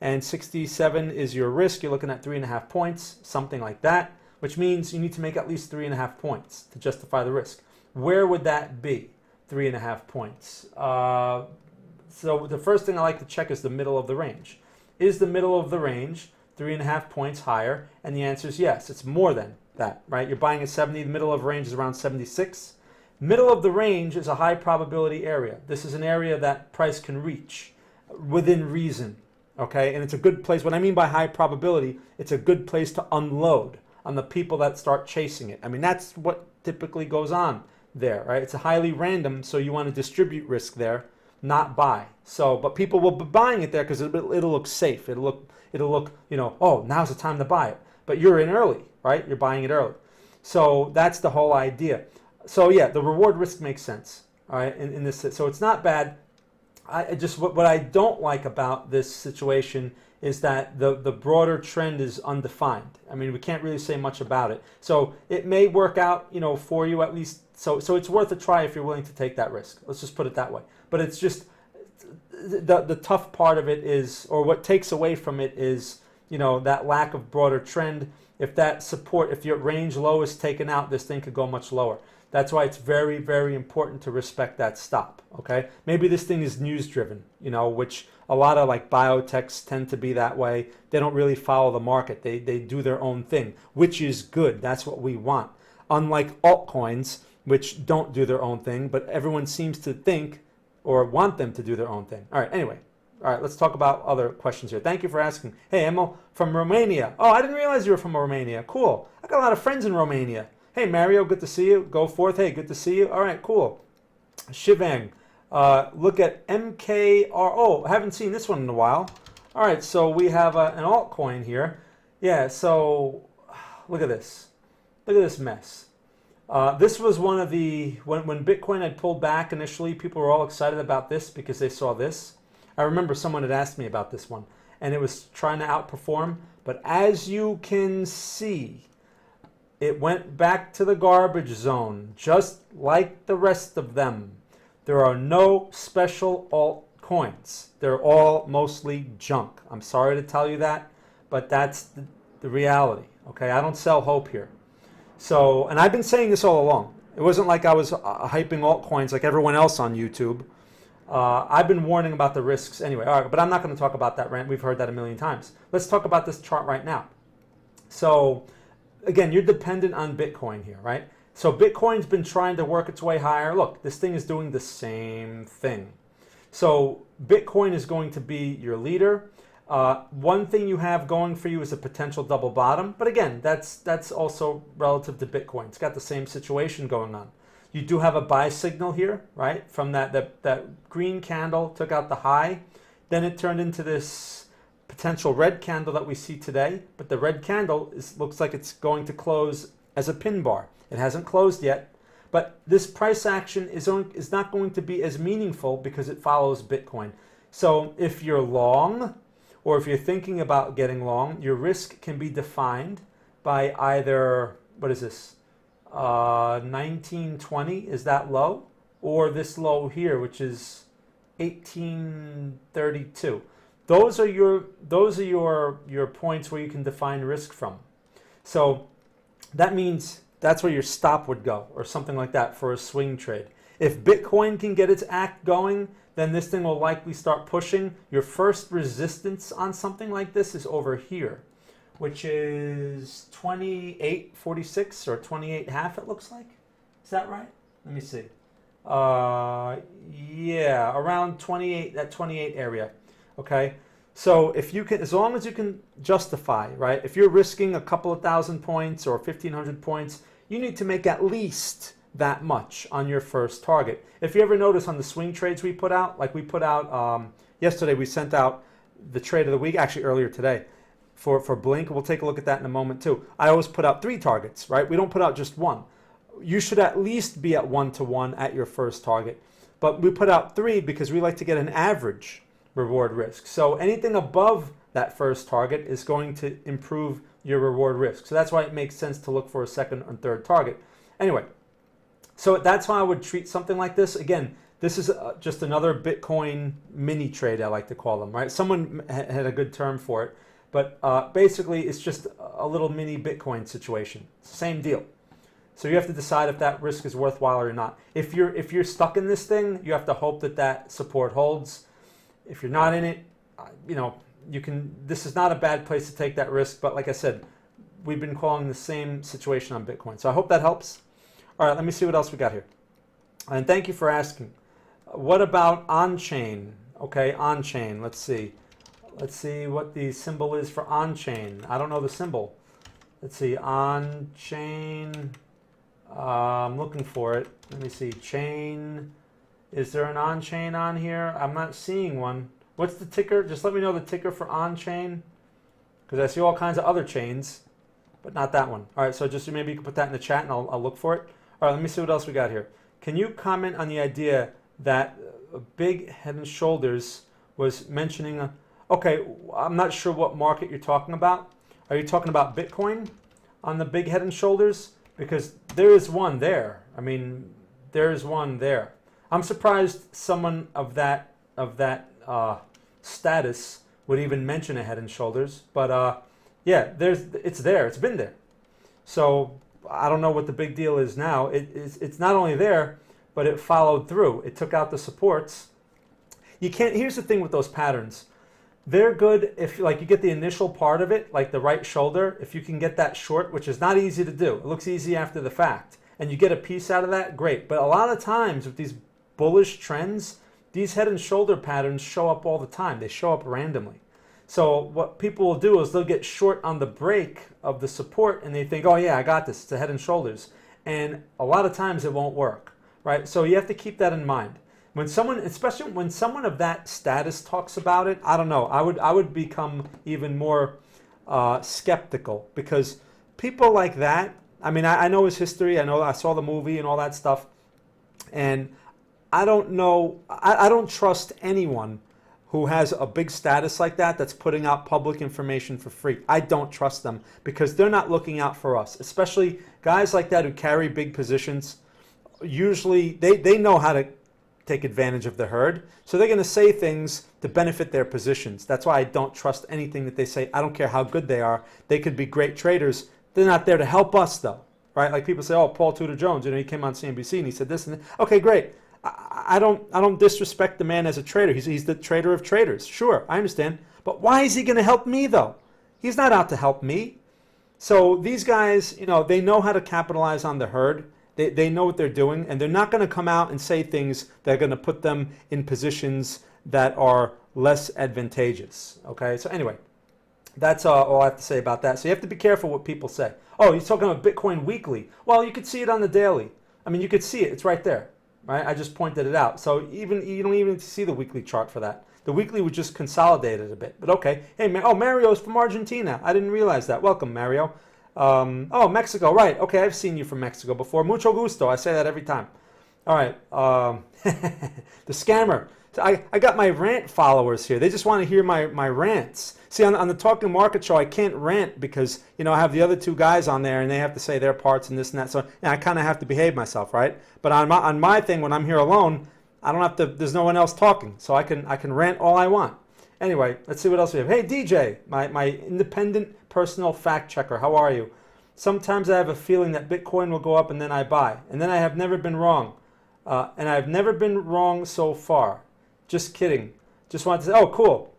and 67 is your risk, you're looking at 3.5 points, something like that, which means you need to make at least 3.5 points to justify the risk. Where would that be? 3.5 points. So the first thing I like to check is the middle of the range. Is the middle of the range 3.5 points higher? And the answer is yes. It's more than that, right? You're buying at 70. The middle of the range is around 76. Middle of the range is a high probability area. This is an area that price can reach within reason, okay? And it's a good place. What I mean by high probability, it's a good place to unload on the people that start chasing it. I mean, that's what typically goes on there, right? It's a highly random, so you want to distribute risk there, not buy. So, but people will be buying it there because it'll look safe. It'll look, oh, now's the time to buy it. But you're in early, right? You're buying it early. So that's the whole idea. So yeah, the reward risk makes sense. All right, in this, so it's not bad. I just what I don't like about this situation is that the broader trend is undefined. I mean, we can't really say much about it. So it may work out, you know, for you at least. So it's worth a try if you're willing to take that risk. Let's just put it that way. But it's just the tough part of it is, or what takes away from it is, you know, that lack of broader trend. If that support, if your range low is taken out, this thing could go much lower. That's why it's very, very important to respect that stop, okay? Maybe this thing is news driven, you know, which a lot of like biotechs tend to be that way. They don't really follow the market. They do their own thing, which is good. That's what we want. Unlike altcoins, which don't do their own thing, but everyone seems to think or want them to do their own thing. All right, anyway. All right, let's talk about other questions here. Thank you for asking. Hey, Emil from Romania. Oh, I didn't realize you were from Romania. Cool. I got a lot of friends in Romania. Hey, Mario, good to see you. Go forth. Hey, good to see you. All right, cool. Shivang, look at MKRO. I haven't seen this one in a while. All right, so we have an altcoin here. Yeah, so look at this. Look at this mess. This was one of the, when Bitcoin had pulled back initially, people were all excited about this because they saw this. I remember someone had asked me about this one, and it was trying to outperform. But as you can see, it went back to the garbage zone, just like the rest of them. There are no special altcoins. They're all mostly junk. I'm sorry to tell you that, but that's the reality. Okay, I don't sell hope here. So, and I've been saying this all along. It wasn't like I was hyping altcoins like everyone else on YouTube. I've been warning about the risks anyway. All right, but I'm not going to talk about that rant. We've heard that a million times. Let's talk about this chart right now. So, again, you're dependent on Bitcoin here, right? So Bitcoin's been trying to work its way higher. Look, this thing is doing the same thing. So Bitcoin is going to be your leader. One thing you have going for you is a potential double bottom. But again, that's also relative to Bitcoin. It's got the same situation going on. You do have a buy signal here, right? From that green candle took out the high. Then it turned into this potential red candle that we see today. But the red candle looks like it's going to close as a pin bar. It hasn't closed yet. But this price action is not going to be as meaningful because it follows Bitcoin. So if you're long, or if you're thinking about getting long, your risk can be defined by either, what is this? 1920, is that low? Or this low here, which is 1832. Those are your points where you can define risk from. So that means that's where your stop would go, or something like that for a swing trade. If Bitcoin can get its act going, then this thing will likely start pushing. Your first resistance on something like this is over here, which is 28.46 or 28.5, it looks like. Is that right? Let me see. Yeah, around 28, that 28 area. Okay. So if you can, as long as you can justify, right? If you're risking a couple of thousand points or 1,500 points, you need to make at least that much on your first target. If you ever notice on the swing trades we put out, like we put out yesterday, we sent out the trade of the week, actually earlier today, for Blink. We'll take a look at that in a moment too. I always put out 3 targets, right? We don't put out just one. You should at least be at 1-to-1 at your first target. But we put out 3 because we like to get an average reward risk. So anything above that first target is going to improve your reward risk. So that's why it makes sense to look for a second and third target. Anyway, so that's how I would treat something like this. Again, this is just another Bitcoin mini trade, I like to call them, right? Someone had a good term for it. But basically, it's just a little mini Bitcoin situation. Same deal. So you have to decide if that risk is worthwhile or not. If you're stuck in this thing, you have to hope that that support holds. If you're not in it, you know, you can. This is not a bad place to take that risk. But like I said, we've been calling the same situation on Bitcoin. So I hope that helps. All right, let me see what else we got here. And thank you for asking. What about on-chain? Okay, on-chain. Let's see. Let's see what the symbol is for on-chain. I don't know the symbol. Let's see, on-chain. I'm looking for it. Let me see, chain. Is there an on-chain on here? I'm not seeing one. What's the ticker? Just let me know the ticker for on-chain, because I see all kinds of other chains, but not that one. All right, so just maybe you can put that in the chat and I'll look for it. All right, let me see what else we got here. can you comment on the idea that big head and shoulders was mentioning, okay, I'm not sure what market you're talking about. Are you talking about Bitcoin on the big head and shoulders? Because there is one there. I mean, there is one there. I'm surprised someone of that status would even mention a head and shoulders. But yeah, it's there. It's been there. So I don't know what the big deal is now. It's not only there, but it followed through. It took out the supports. You can't. Here's the thing with those patterns. They're good if like you get the initial part of it, like the right shoulder. If you can get that short, which is not easy to do. It looks easy after the fact. And you get a piece out of that, great. But a lot of times with these bullish trends, these head and shoulder patterns show up all the time. They show up randomly. So what people will do is they'll get short on the break of the support and they think, oh yeah, I got this. It's a head and shoulders. And a lot of times it won't work, right? So you have to keep that in mind. When someone, especially when someone of that status talks about it, I don't know, I would become even more skeptical, because people like that, I mean, I know his history, I saw the movie and all that stuff, and I don't know, I don't trust anyone who has a big status like that that's putting out public information for free. I don't trust them, because they're not looking out for us, especially guys like that who carry big positions. Usually they know how to take advantage of the herd. So they're going to say things to benefit their positions. That's why I don't trust anything that they say. I don't care how good they are. They could be great traders. They're not there to help us though, right? Like people say, oh, Paul Tudor Jones, he came on CNBC and he said this and that. Okay, great. I don't disrespect the man as a trader. He's the trader of traders. Sure, I understand. But why is he going to help me though? He's not out to help me. So these guys, they know how to capitalize on the herd. They know what they're doing, and they're not going to come out and say things that are going to put them in positions that are less advantageous. Okay, so anyway, that's all I have to say about that. So you have to be careful what people say. Oh, he's talking about Bitcoin weekly. Well, you could see it on the daily. I mean, you could see it. It's right there, right? I just pointed it out. So you don't even need to see the weekly chart for that. The weekly would just consolidate it a bit. But okay, hey, Mario's from Argentina. I didn't realize that. Welcome, Mario. Oh, Mexico, right. Okay, I've seen you from Mexico before. Mucho gusto. I say that every time. All right. The scammer. So I got my rant followers here. They just want to hear my rants. See, on the Talking Market Show, I can't rant because, I have the other two guys on there and they have to say their parts and this and that. So I kind of have to behave myself, right? But on my thing, when I'm here alone, I don't have to, there's no one else talking. So I can rant all I want. Anyway, let's see what else we have. Hey, DJ, my independent personal fact checker. How are you? Sometimes I have a feeling that Bitcoin will go up and then I buy. And then I have never been wrong. And I've never been wrong so far. Just kidding. Just wanted to say, oh, cool.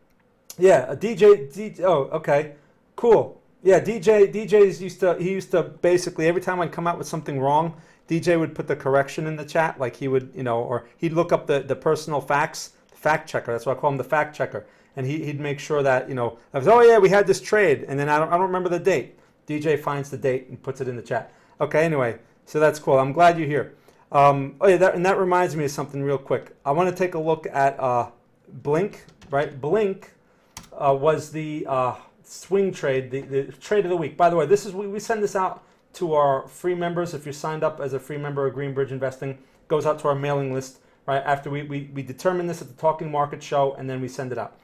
Yeah, DJ, oh, okay. Cool. Yeah, DJ's used to basically, every time I'd come out with something wrong, DJ would put the correction in the chat, like he would, or he'd look up the personal facts, fact checker. That's why I call him the fact checker. And he'd make sure that, I was, oh yeah, we had this trade. And then I don't remember the date. DJ finds the date and puts it in the chat. Okay, anyway, so that's cool. I'm glad you're here. Oh yeah, and that reminds me of something real quick. I want to take a look at Blink, right? Blink was the swing trade, the trade of the week. By the way, we send this out to our free members. If you're signed up as a free member of Greenbridge Investing, it goes out to our mailing list, right? After we determine this at the Talking Market Show, and then we send it out.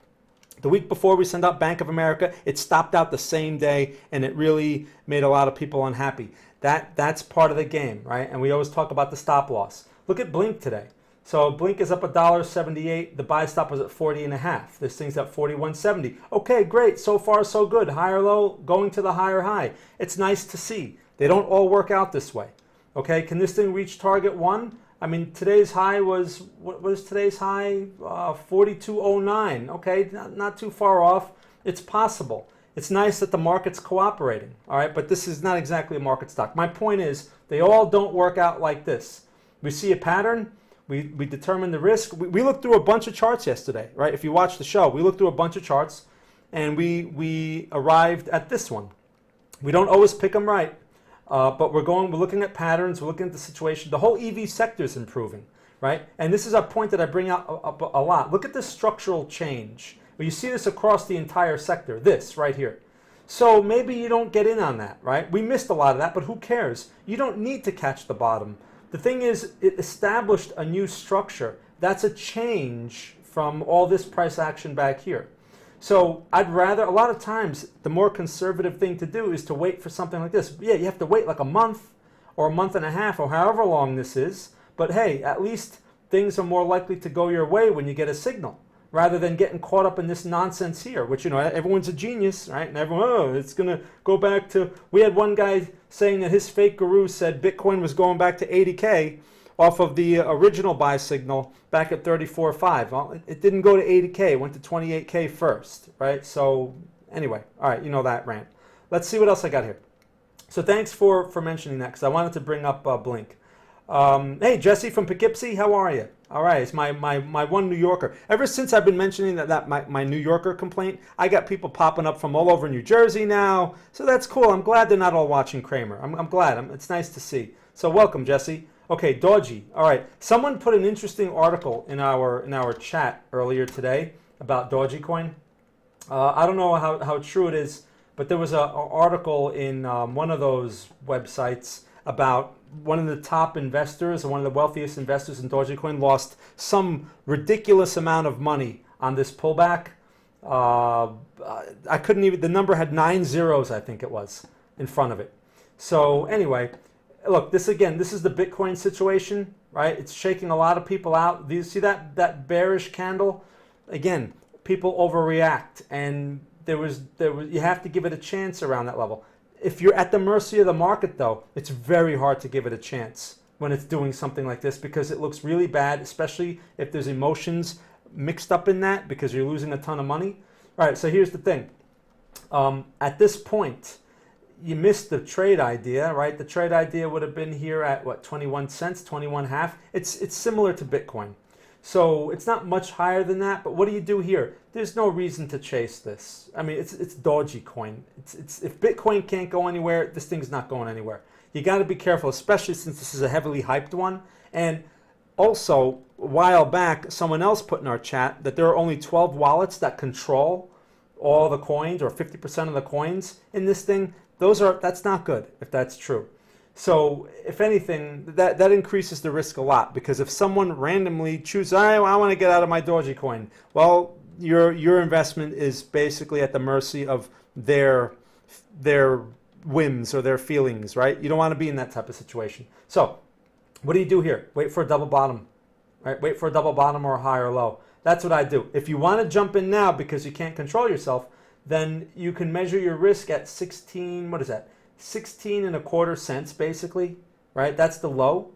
The week before we send out Bank of America, it stopped out the same day, and it really made a lot of people unhappy. That's part of the game, right? And we always talk about the stop loss. Look at Blink today. So Blink is up $1.78. The buy stop was at 40.5. This thing's at 41.70. Okay, great. So far, so good. Higher low, going to the higher high. It's nice to see. They don't all work out this way. Okay, can this thing reach target 1? I mean, today's high was, what was today's high? 42.09. Okay, not too far off. It's possible. It's nice that the market's cooperating, all right? But this is not exactly a market stock. My point is, they all don't work out like this. We see a pattern. We determine the risk. We looked through a bunch of charts yesterday, right? If you watch the show, we looked through a bunch of charts, and we arrived at this one. We don't always pick them right. But we're looking at patterns, we're looking at the situation. The whole EV sector is improving, right? And this is a point that I bring up a lot. Look at this structural change. Well, you see this across the entire sector, this right here. So maybe you don't get in on that, right? We missed a lot of that, but who cares? You don't need to catch the bottom. the thing is, it established a new structure. That's a change from all this price action back here. So I'd rather, a lot of times, the more conservative thing to do is to wait for something like this. Yeah, you have to wait like a month or a month and a half or however long this is. But hey, at least things are more likely to go your way when you get a signal, rather than getting caught up in this nonsense here, which, you know, everyone's a genius, right? And everyone, oh, it's going to go back to, we had one guy saying that his fake guru said Bitcoin was going back to 80K off of the original buy signal back at 34.5. Well, it didn't go to 80K, it went to 28K first, right? So anyway, all right, you know that rant. Let's see what else I got here. So thanks for mentioning that, because I wanted to bring up Blink. Hey, Jesse from Poughkeepsie, how are you? All right, it's my one New Yorker. Ever since I've been mentioning that my New Yorker complaint, I got people popping up from all over New Jersey now. So that's cool. I'm glad they're not all watching Kramer. I'm glad. It's nice to see. So welcome, Jesse. Okay, Doji. All right. Someone put an interesting article in our chat earlier today about Dogecoin. I don't know how true it is, but there was an article in one of those websites about one of the top investors, or one of the wealthiest investors in Dogecoin, lost some ridiculous amount of money on this pullback. I couldn't even, the number had 9 zeros, I think it was, in front of it. So anyway, look, this is the Bitcoin situation, right? It's shaking a lot of people out. Do you see that bearish candle? Again, people overreact, and there was you have to give it a chance around that level. If you're at the mercy of the market, though, it's very hard to give it a chance when it's doing something like this, because it looks really bad, especially if there's emotions mixed up in that because you're losing a ton of money. All right, so here's the thing. At this point, you missed the trade idea, right? The trade idea would have been here at, what, 21 cents, 21.5. It's similar to Bitcoin. So it's not much higher than that, but what do you do here? There's no reason to chase this. I mean, it's Dogecoin. If Bitcoin can't go anywhere, this thing's not going anywhere. You got to be careful, especially since this is a heavily hyped one. And also, a while back, someone else put in our chat that there are only 12 wallets that control all the coins, or 50% of the coins in this thing. That's not good if that's true. So if anything, that increases the risk a lot, because if someone randomly chooses, I want to get out of my Dogecoin, well, your investment is basically at the mercy of their whims or their feelings, right? You don't want to be in that type of situation. So what do you do here? Wait for a double bottom, right? Wait for a double bottom or a higher low. That's what I do. If you want to jump in now because you can't control yourself, then you can measure your risk at 16, what is that? 16.25 cents basically, right? That's the low.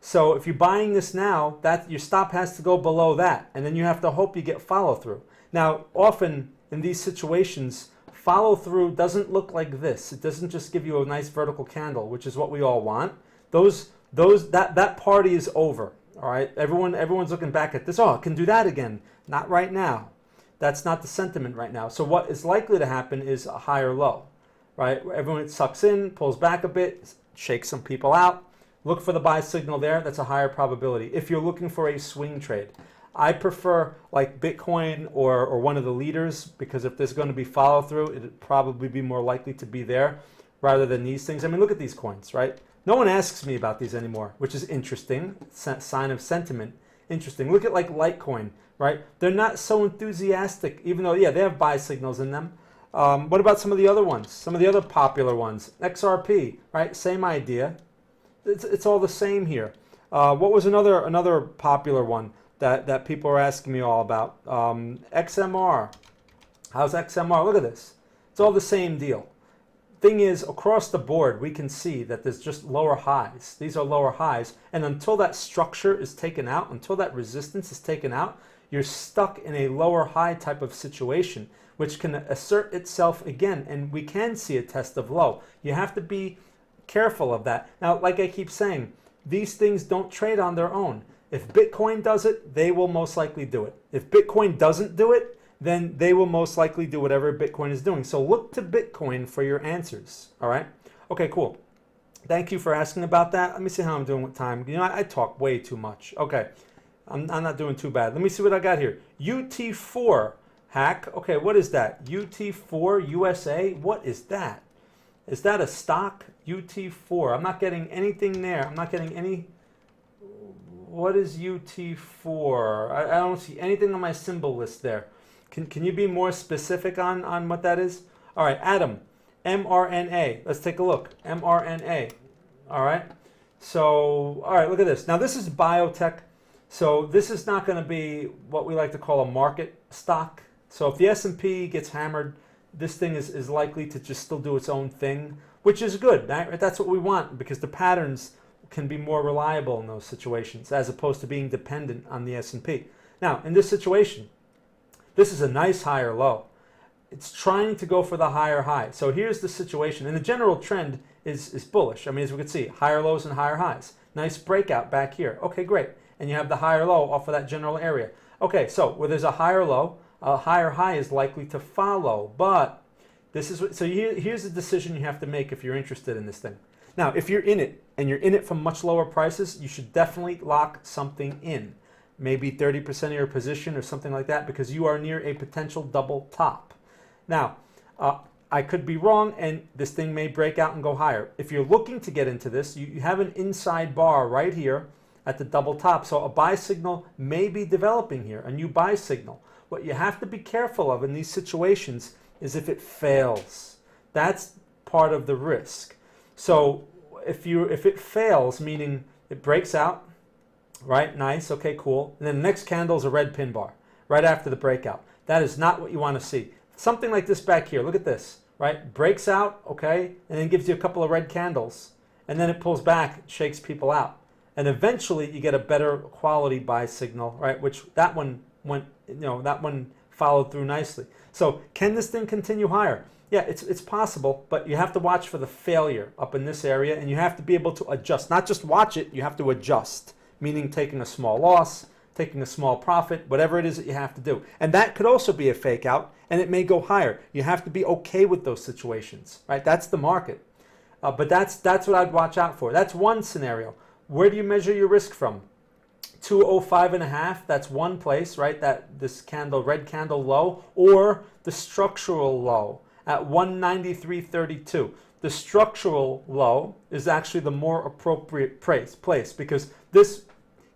So if you're buying this now, that your stop has to go below that, and then you have to hope you get follow through. Now, often in these situations, follow through doesn't look like this. It doesn't just give you a nice vertical candle, which is what we all want. That party is over. All right, everyone's looking back at this. Oh, it can do that again. Not right now. That's not the sentiment right now. So what is likely to happen is a higher low, right? Everyone sucks in, pulls back a bit, shakes some people out. Look for the buy signal there. That's a higher probability. If you're looking for a swing trade, I prefer like Bitcoin or one of the leaders, because if there's going to be follow through, it'd probably be more likely to be there rather than these things. I mean, look at these coins, right? No one asks me about these anymore, which is interesting. Sign of sentiment. Interesting. Look at like Litecoin, right? They're not so enthusiastic, even though, yeah, they have buy signals in them. What about some of the other ones? Some of the other popular ones? XRP, right? Same idea. It's all the same here. What was another popular one that people are asking me all about? XMR. How's XMR? Look at this. It's all the same deal. Thing is, across the board, we can see that there's just lower highs. These are lower highs. And until that structure is taken out, until that resistance is taken out, you're stuck in a lower high type of situation, which can assert itself again. And we can see a test of low. You have to be careful of that. Now, like I keep saying, these things don't trade on their own. If Bitcoin does it, they will most likely do it. If Bitcoin doesn't do it, then they will most likely do whatever Bitcoin is doing. So look to Bitcoin for your answers, all right? Okay, cool. Thank you for asking about that. Let me see how I'm doing with time. You know, I talk way too much. Okay, I'm not doing too bad. Let me see what I got here. UT4 hack. Okay, what is that? UT4 USA? What is that? Is that a stock? UT4. I'm not getting anything there. I'm not getting any what is UT4? I don't see anything on my symbol list there. Can you be more specific on what that is? All right, Adam, mRNA. Let's take a look. mRNA. All right. So, all right, look at this. Now, this is biotech. So this is not going to be what we like to call a market stock. So if the S&P gets hammered, this thing is likely to just still do its own thing, which is good. Right? That's what we want, because the patterns can be more reliable in those situations as opposed to being dependent on the S&P. Now, in this situation, this is a nice higher low. It's trying to go for the higher high. So here's the situation. And the general trend is bullish. I mean, as we can see, higher lows and higher highs. Nice breakout back here. Okay, great. And you have the higher low off of that general area. Okay, so where there's a higher low, a higher high is likely to follow. But this is what, so here's the decision you have to make if you're interested in this thing. Now, if you're in it and you're in it from much lower prices, you should definitely lock something in. Maybe 30% of your position or something like that, because you are near a potential double top. Now, I could be wrong, and this thing may break out and go higher. If you're looking to get into this, you have an inside bar right here at the double top. So a buy signal may be developing here, a new buy signal. What you have to be careful of in these situations is if it fails. That's part of the risk. So if it fails, meaning it breaks out, right? Nice, okay, cool. And then the next candle is a red pin bar right after the breakout. That is not what you want to see. Something like this back here, look at this, right? Breaks out, okay, and then gives you a couple of red candles, and then it pulls back, shakes people out. And eventually you get a better quality buy signal, right? Which that one went, that one followed through nicely. So can this thing continue higher? Yeah, it's possible, but you have to watch for the failure up in this area, and you have to be able to adjust. Not just watch it, you have to adjust, meaning taking a small loss, taking a small profit, whatever it is that you have to do. And that could also be a fake out, and it may go higher. You have to be okay with those situations, right? That's the market. But that's what I'd watch out for. That's one scenario. Where do you measure your risk from? 205.5, that's one place, right? That this candle, red candle low, or the structural low at 193.32. The structural low is actually the more appropriate place because this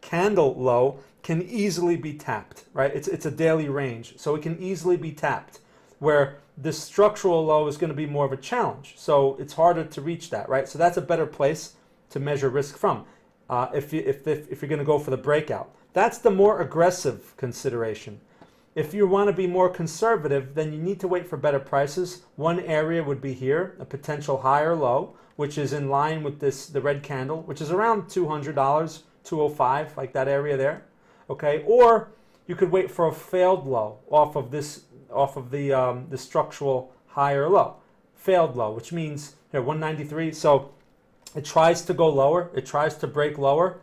candle low can easily be tapped, right? It's a daily range, so it can easily be tapped, where this structural low is going to be more of a challenge. So it's harder to reach that, right? So that's a better place to measure risk from if you're going to go for the breakout. That's the more aggressive consideration. If you want to be more conservative, then you need to wait for better prices. One area would be here, a potential higher low, which is in line with the red candle, which is around $200, 205, like that area there. Okay, or you could wait for a failed low off of the structural higher low, failed low, which means here 193. So it tries to go lower, it tries to break lower,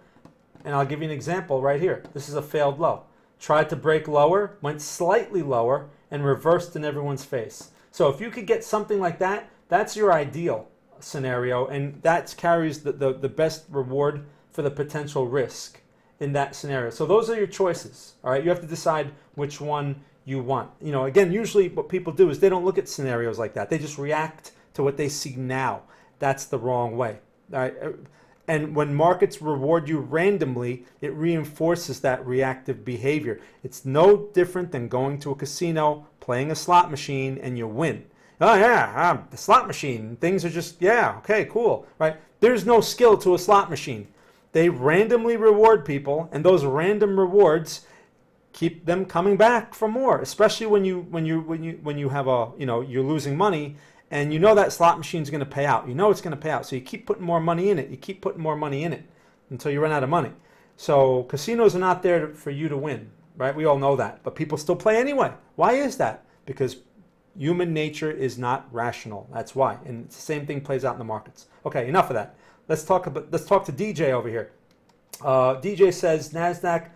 and I'll give you an example right here. This is a failed low. Tried to break lower, went slightly lower, and reversed in everyone's face. So if you could get something like that, that's your ideal scenario, and that carries the best reward for the potential risk in that scenario. So those are your choices, all right? You have to decide which one you want. Again, usually what people do is they don't look at scenarios like that. They just react to what they see now. That's the wrong way, all right? And when markets reward you randomly, it reinforces that reactive behavior. It's no different than going to a casino, playing a slot machine, and you win. Oh yeah, the slot machine, things are just, yeah, okay, cool, right? There's no skill to a slot machine. They randomly reward people, and those random rewards keep them coming back for more, especially when you have you're losing money. And you know that slot machine is going to pay out. You know it's going to pay out. So you keep putting more money in it. You keep putting more money in it until you run out of money. So casinos are not there for you to win, right? We all know that. But people still play anyway. Why is that? Because human nature is not rational. That's why. And the same thing plays out in the markets. Okay, enough of that. Let's talk to DJ over here. DJ says, NASDAQ,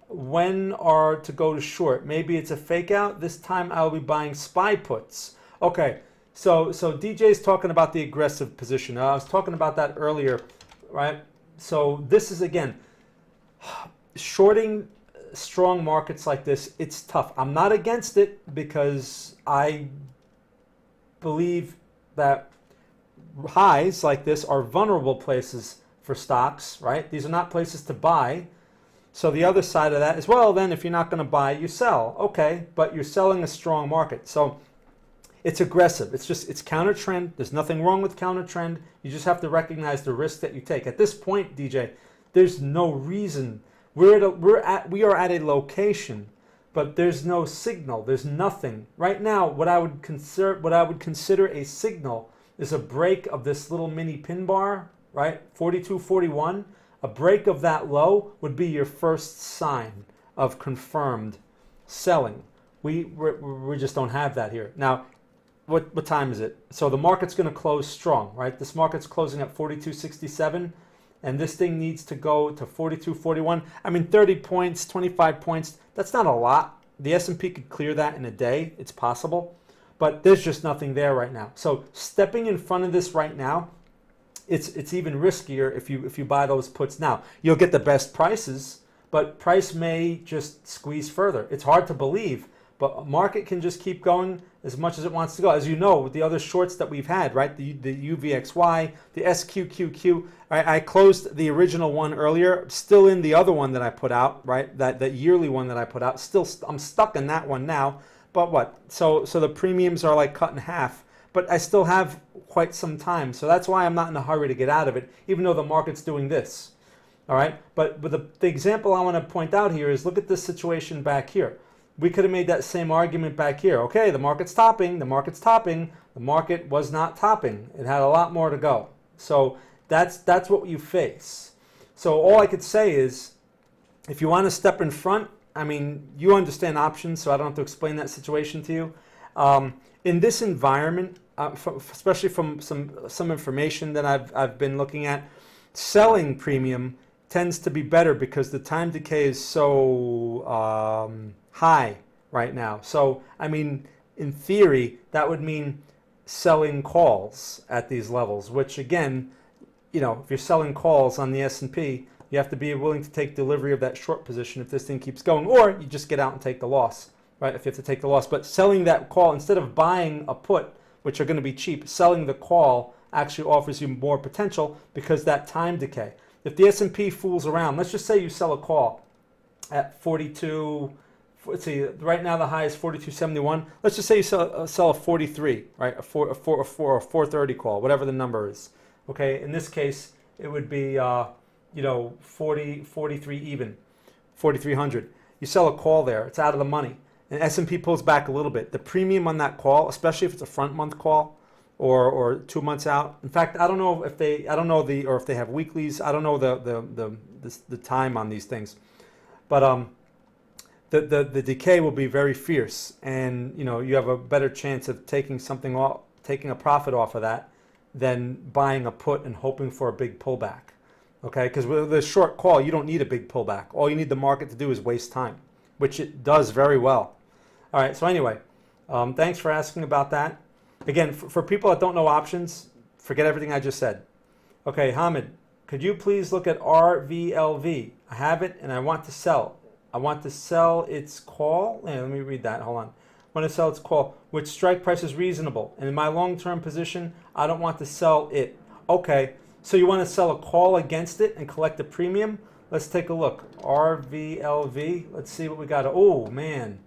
when are to go to short? Maybe it's a fake out. This time I'll be buying SPY puts. Okay. So DJ's talking about the aggressive position. I was talking about that earlier, right? So this is, again, shorting strong markets like this, it's tough. I'm not against it because I believe that highs like this are vulnerable places for stocks, right? These are not places to buy. So the other side of that is, well, then if you're not going to buy, you sell. Okay, but you're selling a strong market. So it's aggressive. It's counter trend. There's nothing wrong with counter trend. You just have to recognize the risk that you take. At this point, DJ, there's no reason. We are at a location, but there's no signal. There's nothing. Right now, what I would consider a signal is a break of this little mini pin bar, right? 42.41. A break of that low would be your first sign of confirmed selling. We just don't have that here. Now, what time is it? So the market's going to close strong, right? This market's closing at 42.67, and this thing needs to go to 42.41. I mean, 30 points, 25 points, that's not a lot. The S&P could clear that in a day. It's possible. But there's just nothing there right now. So stepping in front of this right now, it's even riskier if you buy those puts now. You'll get the best prices, but price may just squeeze further. It's hard to believe, but market can just keep going as much as it wants to go. As you know, with the other shorts that we've had, right? The UVXY, the SQQQ. I closed the original one earlier, still in the other one that I put out, right? That yearly one that I put out. Still, I'm stuck in that one now. But what? So the premiums are like cut in half. But I still have quite some time. So that's why I'm not in a hurry to get out of it, even though the market's doing this. All right? But the example I want to point out here is look at this situation back here. We could have made that same argument back here. Okay, the market's topping, the market's topping. The market was not topping. It had a lot more to go. So that's what you face. So all I could say is, if you want to step in front, I mean, you understand options, so I don't have to explain that situation to you. In this environment, especially from some information that I've been looking at, selling premium tends to be better because the time decay is so high right now. So, I mean, in theory, that would mean selling calls at these levels, which again, you know, if you're selling calls on the S&P, you have to be willing to take delivery of that short position if this thing keeps going, or you just get out and take the loss, right? If you have to take the loss. But selling that call, instead of buying a put, which are going to be cheap, selling the call actually offers you more potential because that time decay. If the S&P fools around, let's just say you sell a call at 42, let's see, right now the high is 42.71. Let's just say you sell a 43, right? A 430 call, whatever the number is. Okay, in this case, it would be, 43 even, 4,300. You sell a call there, it's out of the money. And S&P pulls back a little bit. The premium on that call, especially if it's a front month call or 2 months out. In fact, I don't know if they have weeklies. I don't know the time on these things. But the decay will be very fierce, and you have a better chance of taking a profit off of that than buying a put and hoping for a big pullback. Okay, because with the short call, you don't need a big pullback. All you need the market to do is waste time, which it does very well. All right, so anyway, thanks for asking about that. Again, for people that don't know options, forget everything I just said. Okay, Hamid, could you please look at RVLV? I have it and I want to sell. I want to sell its call. Let me read that, hold on. I want to sell its call, which strike price is reasonable. And in my long-term position, I don't want to sell it. Okay. So you want to sell a call against it and collect a premium? Let's take a look. RVLV. Let's see what we got. Oh, man.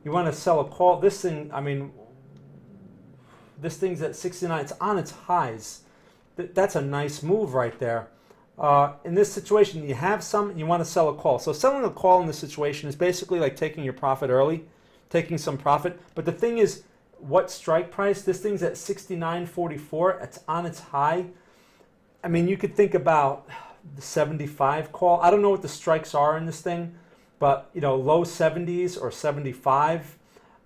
You want to sell a call. This thing, I mean, this thing's at 69. It's on its highs. That's a nice move right there. In this situation, you have some and you want to sell a call. So selling a call in this situation is basically like taking your profit early, taking some profit. But the thing is, what strike price? This thing's at 69.44. It's on its high. I mean, you could think about the 75 call. I don't know what the strikes are in this thing, but low 70s or 75.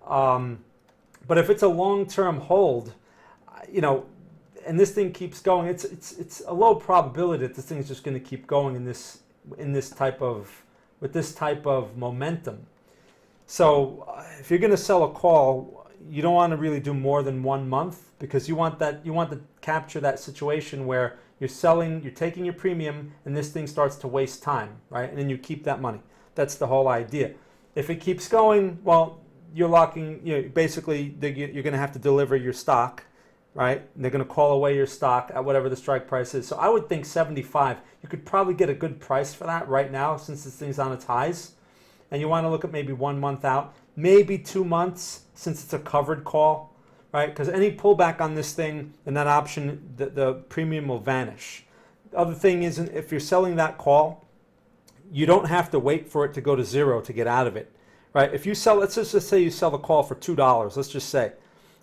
But if it's a long-term hold, and this thing keeps going, it's a low probability that this thing is just going to keep going with this type of momentum. So if you're going to sell a call, you don't want to really do more than 1 month, because you want to capture that situation where you're taking your premium and this thing starts to waste time, right? And then you keep that money. That's the whole idea. If it keeps going, well, you're locking, basically you're going to have to deliver your stock, right? And they're going to call away your stock at whatever the strike price is. So I would think 75. You could probably get a good price for that right now since this thing's on its highs. And you want to look at maybe 1 month out, maybe 2 months since it's a covered call, right? Because any pullback on this thing and that option, the premium will vanish. The other thing is, if you're selling that call, you don't have to wait for it to go to zero to get out of it, right? If you sell, let's just say you sell the call for $2, let's just say,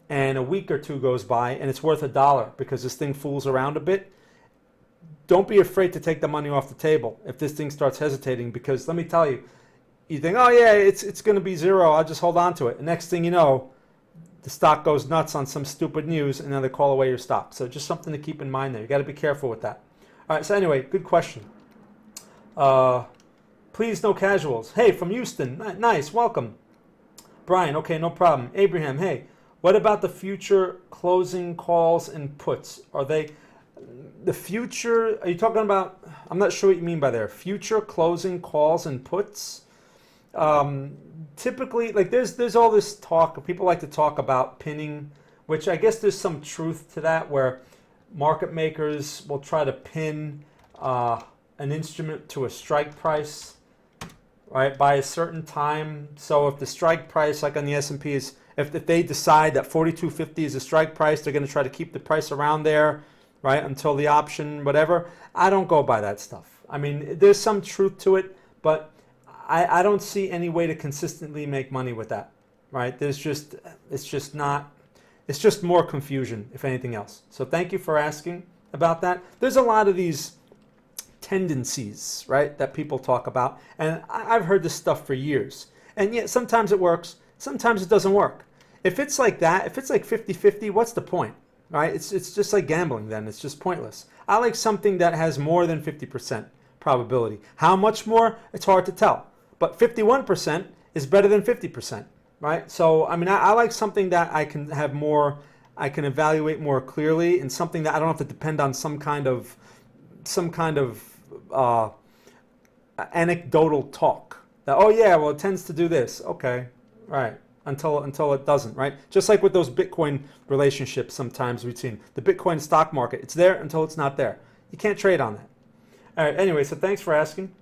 and a week or two goes by and it's worth $1 because this thing fools around a bit, don't be afraid to take the money off the table if this thing starts hesitating, because let me tell you, you think, oh yeah, it's going to be zero, I'll just hold on to it. The next thing you know, the stock goes nuts on some stupid news and then they call away your stock. So just something to keep in mind there. You got to be careful with that. All right, so anyway, good question. Please, no casuals. Hey, from Houston. Nice, welcome. Brian, okay, no problem. Abraham, hey, what about the future closing calls and puts? Are they the future? Are you talking about, I'm not sure what you mean by there. Future closing calls and puts? Typically, like there's all this talk, people like to talk about pinning, which I guess there's some truth to that, where market makers will try to pin an instrument to a strike price, right, by a certain time. So if the strike price, like on the S&P, is, if they decide that 42.50 is a strike price, they're going to try to keep the price around there, right, until the option, whatever. I don't go by that stuff. I mean, there's some truth to it, but I don't see any way to consistently make money with that, right? It's just more confusion, if anything else. So thank you for asking about that. There's a lot of these tendencies, right, that people talk about, and I've heard this stuff for years. And yet sometimes it works, sometimes it doesn't work. If it's like that, if it's like 50-50, what's the point, right? It's just like gambling then. It's just pointless. I like something that has more than 50% probability. How much more? It's hard to tell. But 51% is better than 50%, right? So, I mean, I like something that I can have more, I can evaluate more clearly, and something that I don't have to depend on some kind of anecdotal talk. That, oh yeah, well, it tends to do this. Okay, right. Until it doesn't, right? Just like with those Bitcoin relationships sometimes we've seen. The Bitcoin stock market, it's there until it's not there. You can't trade on that. All right, anyway, so thanks for asking.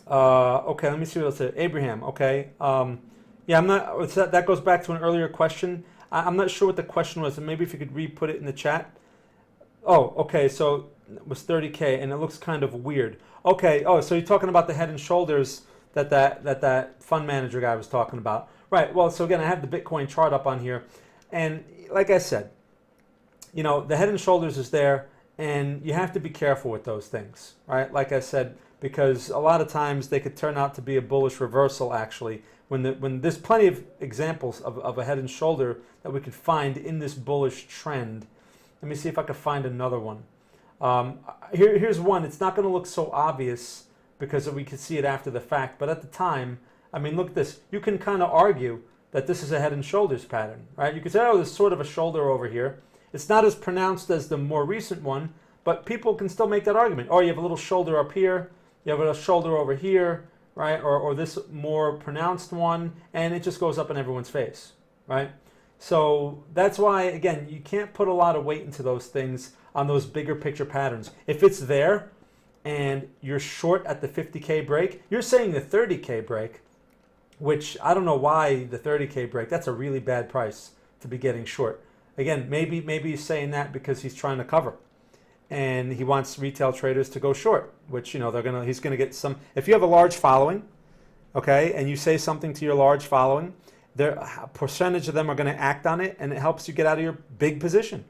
Okay, let me see what else. Abraham, okay. Yeah, I'm not, that goes back to an earlier question. I'm not sure what the question was, and maybe if you could re-put it in the chat. Oh, okay, so it was 30K, and it looks kind of weird. Okay, oh, so you're talking about the Head and Shoulders that fund manager guy was talking about. Right, well, so again, I have the Bitcoin chart up on here, and like I said, you know, the Head and Shoulders is there, and you have to be careful with those things, right? Like I said, because a lot of times they could turn out to be a bullish reversal, actually, when there's plenty of examples of a Head and Shoulder that we could find in this bullish trend. Let me see if I could find another one. Here's one. It's not going to look so obvious because we could see it after the fact, but at the time, I mean, look at this. You can kind of argue that this is a Head and Shoulders pattern, right? You could say, oh, there's sort of a shoulder over here. It's not as pronounced as the more recent one, but people can still make that argument. Oh, you have a little shoulder up here, you have a shoulder over here, right? Or this more pronounced one, and it just goes up in everyone's face, right? So that's why, again, you can't put a lot of weight into those things on those bigger picture patterns. If it's there and you're short at the 50K break, you're saying the 30K break, which I don't know why the 30K break, that's a really bad price to be getting short. Again, maybe he's saying that because he's trying to cover, and he wants retail traders to go short, which, you know, he's gonna get some. If you have a large following, okay, and you say something to your large following, a percentage of them are going to act on it, and it helps you get out of your big position.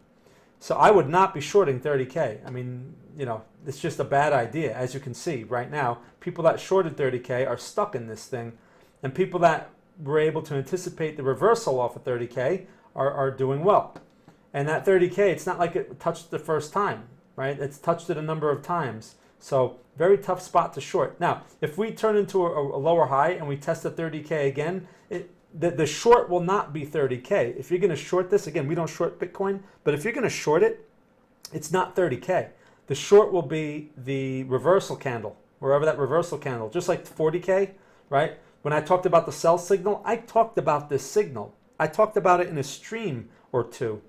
So I would not be shorting 30K. I mean, you know, it's just a bad idea. As you can see right now, people that shorted 30K are stuck in this thing, and people that were able to anticipate the reversal off of 30K are doing well. And that 30K, it's not like it touched the first time, right? It's touched it a number of times. So very tough spot to short. Now, if we turn into a lower high and we test the 30K again, the short will not be 30K. If you're going to short this, again, we don't short Bitcoin, but if you're going to short it, it's not 30K. The short will be the reversal candle, wherever that reversal candle, just like 40K, right? When I talked about the sell signal, I talked about this signal. I talked about it in a stream or two.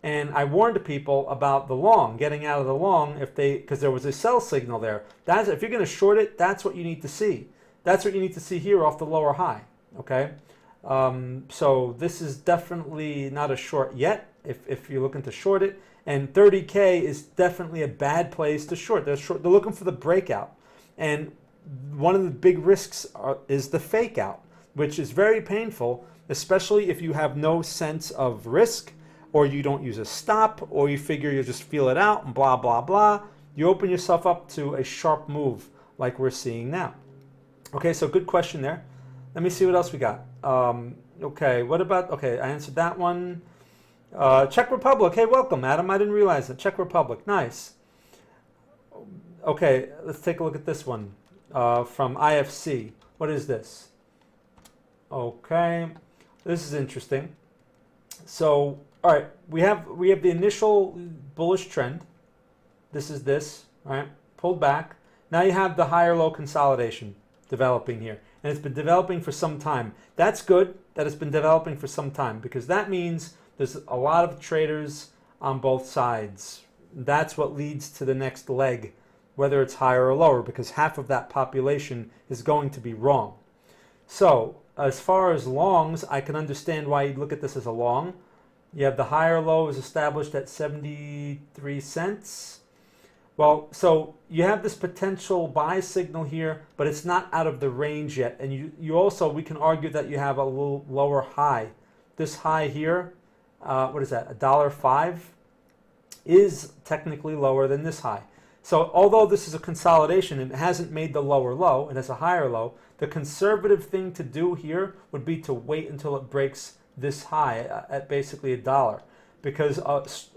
And I warned people about the long, getting out of the long because there was a sell signal there. That's, if you're going to short it, that's what you need to see. That's what you need to see here off the lower high, okay? So this is definitely not a short yet if you're looking to short it. And 30K is definitely a bad place to short. They're looking for the breakout. And one of the big risks is the fake out, which is very painful, especially if you have no sense of risk, or you don't use a stop, or you figure you'll just feel it out and blah, blah, blah. You open yourself up to a sharp move like we're seeing now. Okay, so good question there. Let me see what else we got. Okay, what about, okay, I answered that one. Czech Republic, hey, welcome, Adam. I didn't realize that. Czech Republic, nice. Okay, let's take a look at this one from IFC. What is this? Okay, this is interesting. So, all right, we have the initial bullish trend. This is this, all right, pulled back. Now you have the higher low consolidation developing here, and it's been developing for some time. That's good that it's been developing for some time, because that means there's a lot of traders on both sides. That's what leads to the next leg, whether it's higher or lower, because half of that population is going to be wrong. So as far as longs, I can understand why you'd look at this as a long. You have the higher low is established at 73 cents. Well, so you have this potential buy signal here, but it's not out of the range yet. And you also, we can argue that you have a little lower high. This high here, what is that, $1.05, is technically lower than this high. So although this is a consolidation and it hasn't made the lower low, it has a higher low, the conservative thing to do here would be to wait until it breaks this high at basically $1, because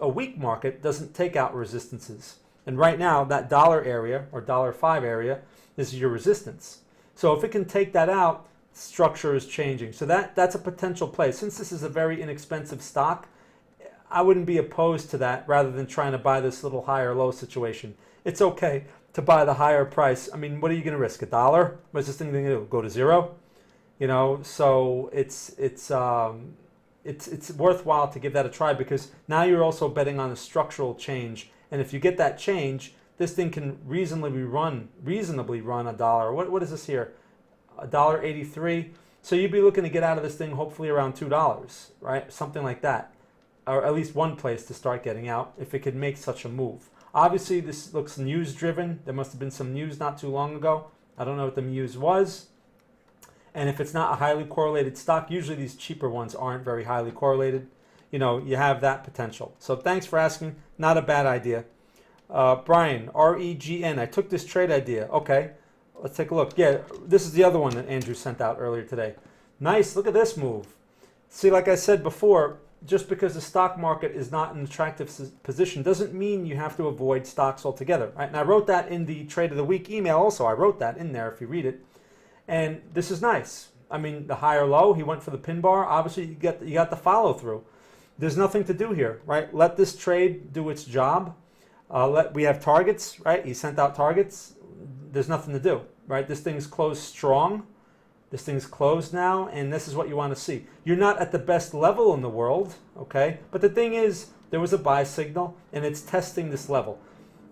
a weak market doesn't take out resistances. And right now, that dollar area, or $1.05 area, is your resistance. So if it can take that out, structure is changing. So that's a potential play. Since this is a very inexpensive stock, I wouldn't be opposed to that rather than trying to buy this little higher low situation. It's okay to buy the higher price. I mean, what are you going to risk? $1? What's this thing going to do? Go to zero? You know, so it's worthwhile to give that a try, because now you're also betting on a structural change. And if you get that change, this thing can reasonably run $1. What is this here? $1.83. So you'd be looking to get out of this thing hopefully around $2, right? Something like that, or at least one place to start getting out if it could make such a move. Obviously, this looks news driven. There must have been some news not too long ago. I don't know what the news was. And if it's not a highly correlated stock, usually these cheaper ones aren't very highly correlated. You know, you have that potential. So thanks for asking. Not a bad idea. Brian, REGN, I took this trade idea. Okay, let's take a look. Yeah, this is the other one that Andrew sent out earlier today. Nice, look at this move. See, like I said before, just because the stock market is not in an attractive position doesn't mean you have to avoid stocks altogether. Right? And I wrote that in the Trade of the Week email also. I wrote that in there if you read it. And this is nice. I mean, the higher low, he went for the pin bar. Obviously, you got the follow through. There's nothing to do here, right? Let this trade do its job. We have targets, right? He sent out targets. There's nothing to do, right? This thing's closed strong. This thing's closed now, and this is what you want to see. You're not at the best level in the world, okay? But the thing is, there was a buy signal, and it's testing this level.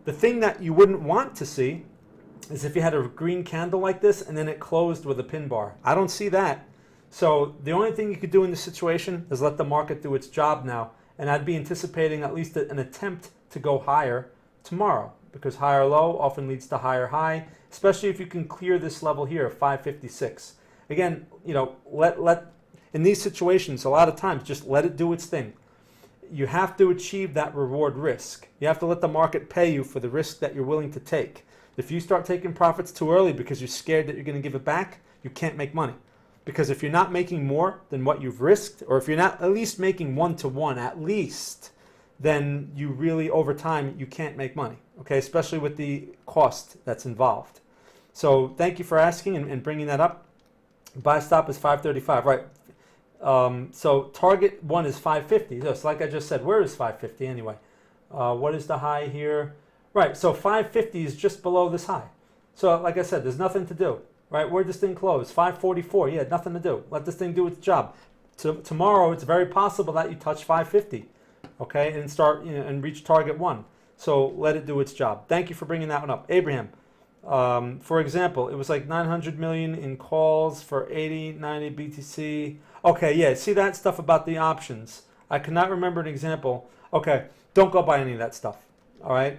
The thing that you wouldn't want to see is if you had a green candle like this, and then it closed with a pin bar. I don't see that. So the only thing you could do in this situation is let the market do its job now, and I'd be anticipating at least an attempt to go higher tomorrow, because higher low often leads to higher high, especially if you can clear this level here of 556. Again, you know, in these situations, a lot of times, just let it do its thing. You have to achieve that reward risk. You have to let the market pay you for the risk that you're willing to take. If you start taking profits too early because you're scared that you're going to give it back, you can't make money. Because if you're not making more than what you've risked, or if you're not at least making 1-to-1 at least, then you really, over time, you can't make money, okay? Especially with the cost that's involved. So thank you for asking and bringing that up. Buy stop is 535, right? So target one is 550. Just like I just said, where is 550 anyway? What is the high here? Right, so 550 is just below this high. So like I said, there's nothing to do, right? Where'd this thing close? 544, yeah, nothing to do. Let this thing do its job. Tomorrow, it's very possible that you touch 550. okay, and start, you know, and reach target 1. So let it do its job. Thank you for bringing that one up. Abraham, for example, it was like 900 million in calls for 80, 90 BTC. Okay, yeah, see that stuff about the options. I cannot remember an example. Okay, don't go by any of that stuff. All right.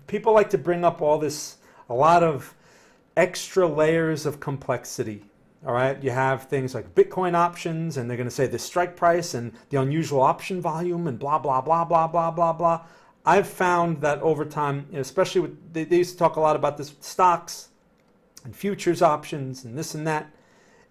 People like to bring up all this, a lot of extra layers of complexity. All right. You have things like Bitcoin options, and they're going to say the strike price and the unusual option volume and blah, blah, blah, blah, blah, blah, blah. I've found that over time, you know, especially with, they used to talk a lot about this with stocks and futures options and this and that.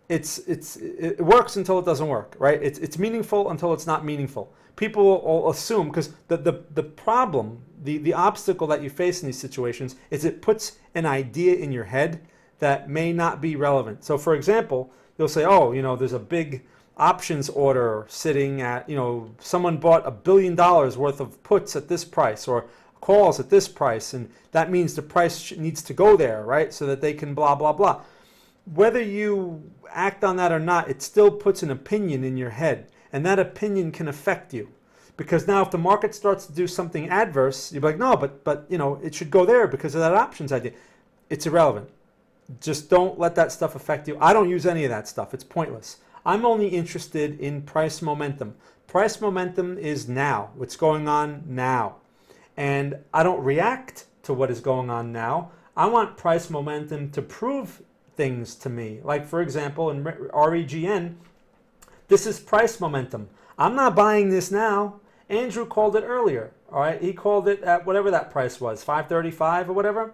It works until it doesn't work, right? It's meaningful until it's not meaningful. People will assume, because the problem, the obstacle that you face in these situations is it puts an idea in your head that may not be relevant. So for example, you'll say, oh, you know, there's a big options order sitting at, you know, someone bought $1 billion worth of puts at this price or calls at this price, and that means the price needs to go there, right? So that they can blah, blah, blah. Whether you act on that or not, it still puts an opinion in your head, and that opinion can affect you. Because now if the market starts to do something adverse, you're like, no, but you know, it should go there because of that options idea. It's irrelevant. Just don't let that stuff affect you. I don't use any of that stuff. It's pointless. I'm only interested in price momentum. Price momentum is now. What's going on now. And I don't react to what is going on now. I want price momentum to prove things to me. Like, for example, in REGN, this is price momentum. I'm not buying this now. Andrew called it earlier. All right, he called it at whatever that price was, 535 or whatever.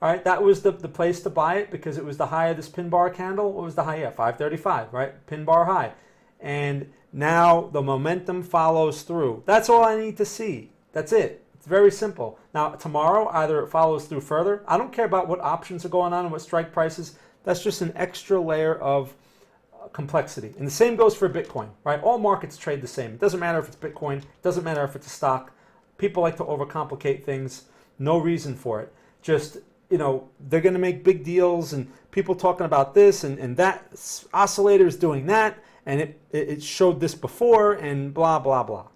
All right, that was the place to buy it because it was the high of this pin bar candle. What was the high? Yeah, 535, right? Pin bar high. And now the momentum follows through. That's all I need to see. That's it. It's very simple. Now, tomorrow, either it follows through further. I don't care about what options are going on and what strike prices. That's just an extra layer of complexity. And the same goes for Bitcoin, right? All markets trade the same. It doesn't matter if it's Bitcoin. It doesn't matter if it's a stock. People like to overcomplicate things. No reason for it. Just, you know, they're going to make big deals and people talking about this and that oscillator is doing that and it showed this before and blah, blah, blah.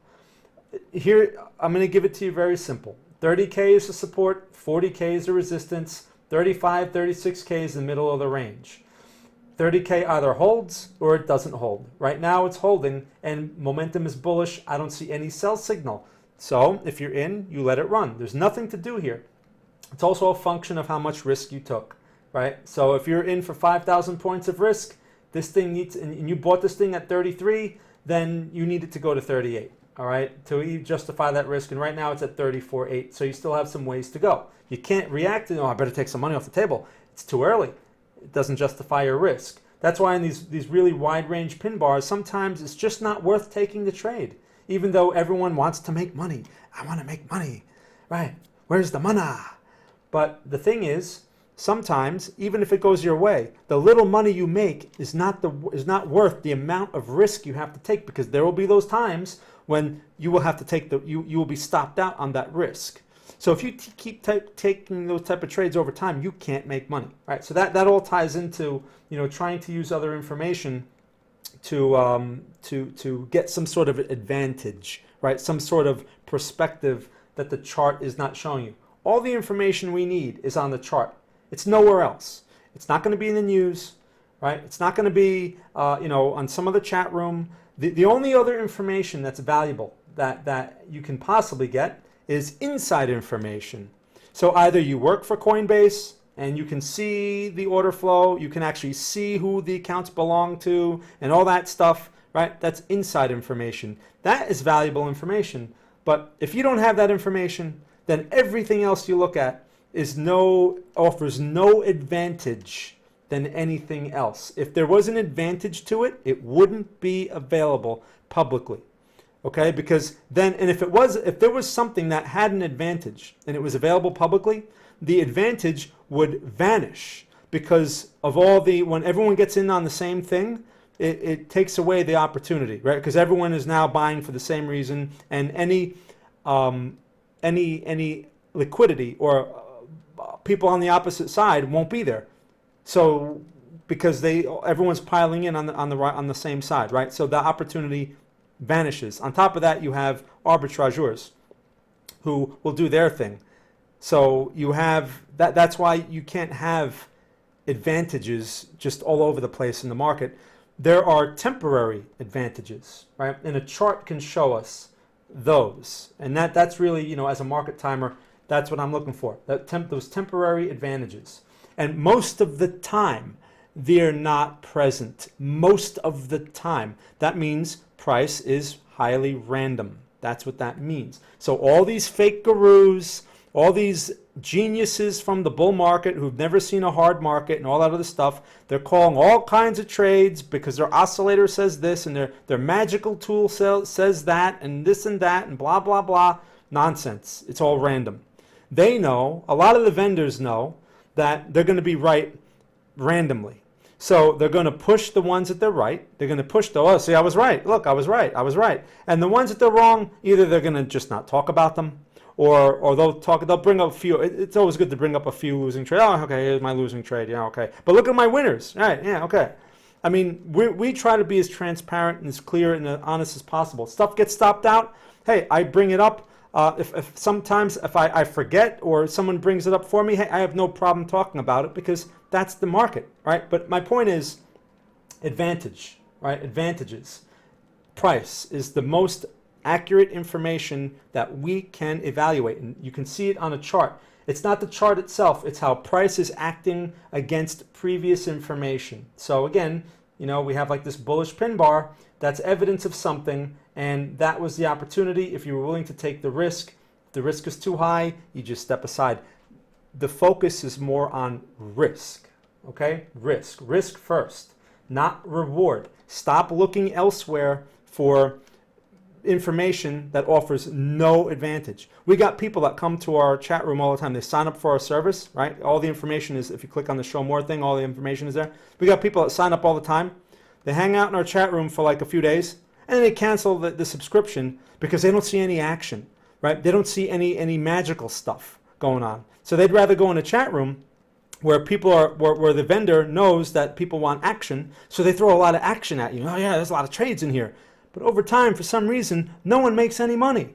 Here, I'm going to give it to you very simple. 30K is the support, 40K is the resistance, 35, 36K is the middle of the range. 30K either holds or it doesn't hold. Right now it's holding and momentum is bullish. I don't see any sell signal. So if you're in, you let it run. There's nothing to do here. It's also a function of how much risk you took, right? So if you're in for 5,000 points of risk, this thing needs, and you bought this thing at 33, then you need it to go to 38, all right, to justify that risk. And right now it's at 34.8, so you still have some ways to go. You can't react to, oh, I better take some money off the table. It's too early. It doesn't justify your risk. That's why in these really wide range pin bars, sometimes it's just not worth taking the trade, even though everyone wants to make money. I want to make money, right? Where's the money? But the thing is, sometimes, even if it goes your way, the little money you make is not worth the amount of risk you have to take, because there will be those times when you will have to take you will be stopped out on that risk. So if you keep taking those type of trades over time, you can't make money, right? So that all ties into, you know, trying to use other information to get some sort of advantage, right? Some sort of perspective that the chart is not showing you. All the information we need is on the chart. It's nowhere else. It's not going to be in the news, right? It's not going to be, you know, on some other chat room. The only other information that's valuable that you can possibly get is inside information. So either you work for Coinbase and you can see the order flow, you can actually see who the accounts belong to and all that stuff, right? That's inside information. That is valuable information. But if you don't have that information, then everything else you look at offers no advantage than anything else. If there was an advantage to it, it wouldn't be available publicly. Okay, because then, and if there was something that had an advantage and it was available publicly, the advantage would vanish because of when everyone gets in on the same thing, it takes away the opportunity, right? Because everyone is now buying for the same reason, and any liquidity or people on the opposite side won't be there. So because everyone's piling in on the same side, right? So the opportunity vanishes. On top of that, you have arbitrageurs who will do their thing. So you have that. That's why you can't have advantages just all over the place in the market. There are temporary advantages, right? And a chart can show us those. And that's really, you know, as a market timer, that's what I'm looking for. Those temporary advantages. And most of the time, they're not present. Most of the time. That means price is highly random. That's what that means. So all these fake gurus, all these geniuses from the bull market who've never seen a hard market and all that other stuff, they're calling all kinds of trades because their oscillator says this and their magical tool says that and this and that and blah, blah, blah. Nonsense. It's all random. They know, a lot of the vendors know, that they're going to be right randomly. So they're going to push the ones that they're right. They're going to push the, oh, see, I was right. Look, I was right. I was right. And the ones that they're wrong, either they're going to just not talk about them, or they'll bring up a few. It's always good to bring up a few losing trades. Oh, okay, here's my losing trade. Yeah, okay. But look at my winners. All right, yeah, okay. I mean, we try to be as transparent and as clear and as honest as possible. Stuff gets stopped out. Hey, I bring it up. If sometimes I forget or someone brings it up for me, hey, I have no problem talking about it because that's the market, right? But my point is advantage, right? Advantages. Price is the most accurate information that we can evaluate. And you can see it on a chart. It's not the chart itself. It's how price is acting against previous information. So again, you know, we have like this bullish pin bar. That's evidence of something. And that was the opportunity. If you were willing to take the risk, if the risk is too high, you just step aside. The focus is more on risk, okay? Risk first, not reward. Stop looking elsewhere for information that offers no advantage. We got people that come to our chat room all the time. They sign up for our service, right? All the information is, if you click on the show more thing, all the information is there. We got people that sign up all the time. They hang out in our chat room for like a few days, and then they cancel the subscription because they don't see any action, right? They don't see any magical stuff going on. So they'd rather go in a chat room where people are, where the vendor knows that people want action, so they throw a lot of action at you. Oh yeah, there's a lot of trades in here. But over time, for some reason, no one makes any money.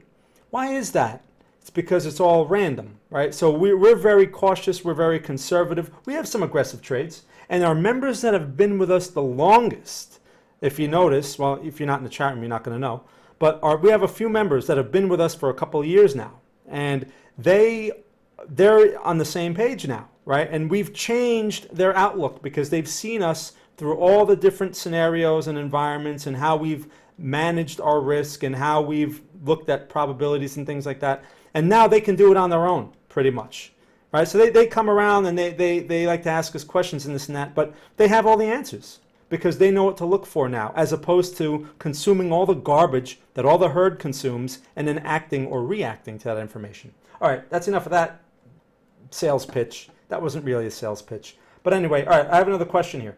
Why is that? It's because it's all random, right? So we're very cautious. We're very conservative. We have some aggressive trades. And our members that have been with us the longest, if you notice, well, if you're not in the chat room, you're not going to know. But we have a few members that have been with us for a couple of years now. And they're on the same page now, right? And we've changed their outlook because they've seen us through all the different scenarios and environments and how we've managed our risk and how we've looked at probabilities and things like that. And now they can do it on their own, pretty much. Right? So they come around and they like to ask us questions and this and that, but they have all the answers because they know what to look for now, as opposed to consuming all the garbage that all the herd consumes and then acting or reacting to that information. All right, that's enough of that sales pitch. That wasn't really a sales pitch. But anyway, all right, I have another question here.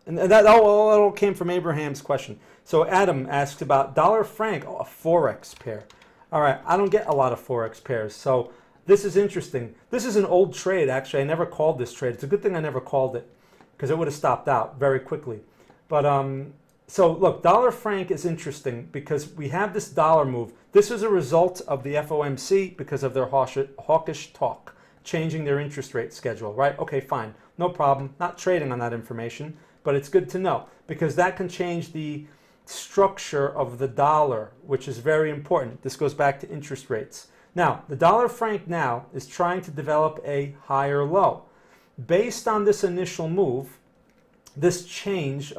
And that all came from Abraham's question. So Adam asked about dollar franc, a Forex pair. All right, I don't get a lot of Forex pairs. So this is interesting. This is an old trade, actually. I never called this trade. It's a good thing I never called it because it would have stopped out very quickly. But so look, dollar franc is interesting because we have this dollar move. This is a result of the FOMC because of their hawkish talk, changing their interest rate schedule, right? Okay, fine, no problem. Not trading on that information. But it's good to know because that can change the structure of the dollar, which is very important. This goes back to interest rates. Now, the dollar franc now is trying to develop a higher low. Based on this initial move, that's a change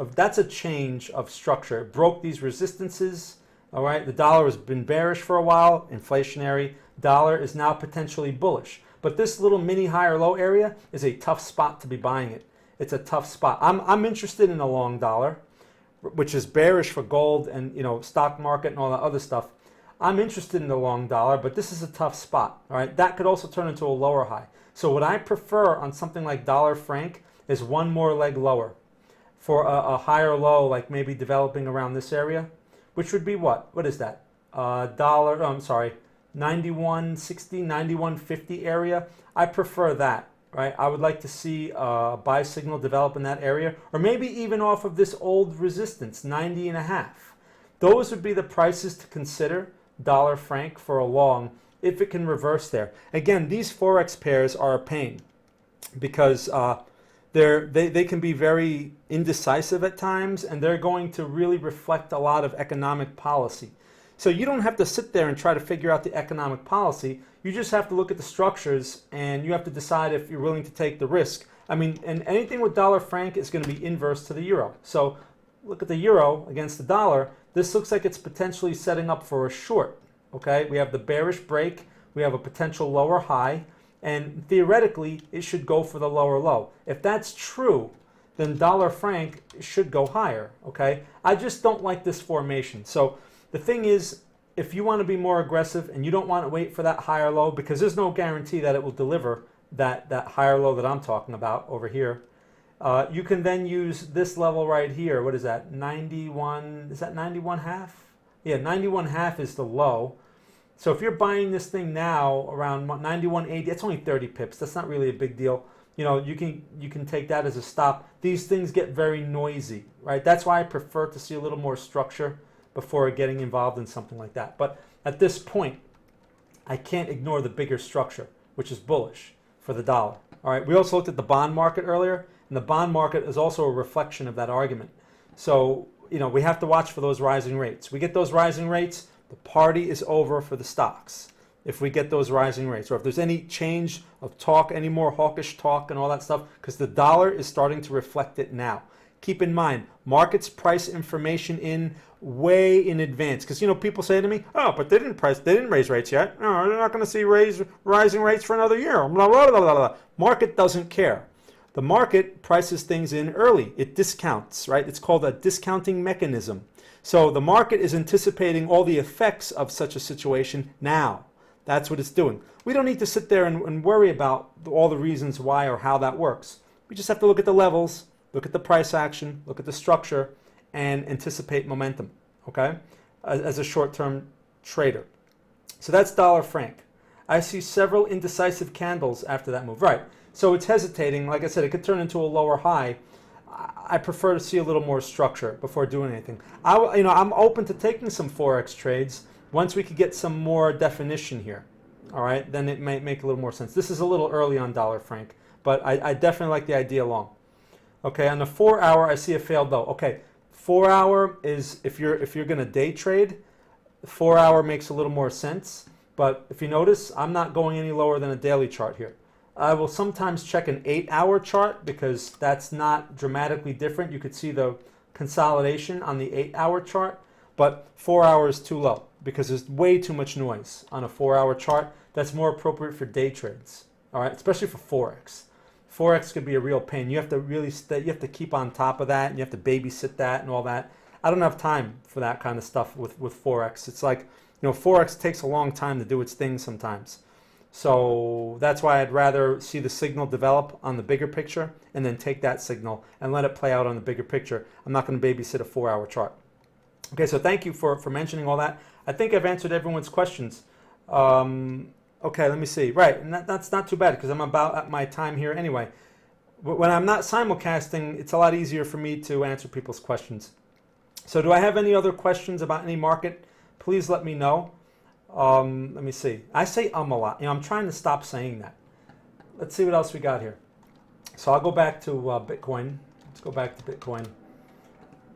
of structure. It broke these resistances, all right? The dollar has been bearish for a while, inflationary. Dollar is now potentially bullish. But this little mini higher low area is a tough spot to be buying it. It's a tough spot. I'm interested in a long dollar, which is bearish for gold and, you know, stock market and all that other stuff. I'm interested in the long dollar, but this is a tough spot. All right, that could also turn into a lower high. So what I prefer on something like dollar franc is one more leg lower for a higher low, like maybe developing around this area, which would be what? What is that? 91.60, 91.50 area. I prefer that. Right? I would like to see a buy signal develop in that area, or maybe even off of this old resistance, 90.5. Those would be the prices to consider, dollar franc for a long, if it can reverse there. Again, these Forex pairs are a pain because they can be very indecisive at times, and they're going to really reflect a lot of economic policy. So you don't have to sit there and try to figure out the economic policy. You just have to look at the structures, and you have to decide if you're willing to take the risk. I mean, and anything with dollar franc is going to be inverse to the euro. So look at the euro against the dollar. This looks like it's potentially setting up for a short. Okay, we have the bearish break. We have a potential lower high. And theoretically, it should go for the lower low. If that's true, then dollar franc should go higher. Okay, I just don't like this formation. So the thing is, if you want to be more aggressive and you don't want to wait for that higher low, because there's no guarantee that it will deliver that higher low that I'm talking about over here, you can then use this level right here. What is that? 91, is that 91.5? Yeah, 91.5 is the low. So if you're buying this thing now around 91.80, it's only 30 pips. That's not really a big deal. You know, you can take that as a stop. These things get very noisy, right? That's why I prefer to see a little more structure before getting involved in something like that. But at this point, I can't ignore the bigger structure, which is bullish for the dollar. All right, we also looked at the bond market earlier, and the bond market is also a reflection of that argument. So, you know, we have to watch for those rising rates. We get those rising rates, the party is over for the stocks. If we get those rising rates, or if there's any change of talk, any more hawkish talk and all that stuff, because the dollar is starting to reflect it now. Keep in mind, markets price information in way in advance. Because, you know, people say to me, oh, but they didn't raise rates yet. No, they're not going to see rising rates for another year. Blah, blah, blah, blah, blah. Market doesn't care. The market prices things in early. It discounts, right? It's called a discounting mechanism. So the market is anticipating all the effects of such a situation now. That's what it's doing. We don't need to sit there and worry about all the reasons why or how that works. We just have to look at the levels, look at the price action, look at the structure, and anticipate momentum, okay, as a short-term trader. So that's dollar franc. I see several indecisive candles after that move. Right, so it's hesitating. Like I said, it could turn into a lower high. I prefer to see a little more structure before doing anything. I'm open to taking some Forex trades once we could get some more definition here. All right, then it might make a little more sense. This is a little early on dollar franc, but I definitely like the idea long. Okay, on the 4 hour, I see a failed low. Okay, 4 hour is, if you're going to day trade, 4 hour makes a little more sense. But if you notice, I'm not going any lower than a daily chart here. I will sometimes check an 8 hour chart because that's not dramatically different. You could see the consolidation on the 8 hour chart, but 4 hours is too low because there's way too much noise on a 4 hour chart. That's more appropriate for day trades, all right, especially for Forex. Forex could be a real pain. You have to really you have to keep on top of that, and you have to babysit that and all that. I don't have time for that kind of stuff with Forex. It's like, you know, Forex takes a long time to do its thing sometimes. So that's why I'd rather see the signal develop on the bigger picture and then take that signal and let it play out on the bigger picture. I'm not going to babysit a 4 hour chart. Okay, so thank you for mentioning all that. I think I've answered everyone's questions. Okay, let me see. Right, and that's not too bad because I'm about at my time here anyway. When I'm not simulcasting, it's a lot easier for me to answer people's questions. So do I have any other questions about any market? Please let me know. Let me see. I say a lot. You know, I'm trying to stop saying that. Let's see what else we got here. So I'll go back to Bitcoin. Let's go back to Bitcoin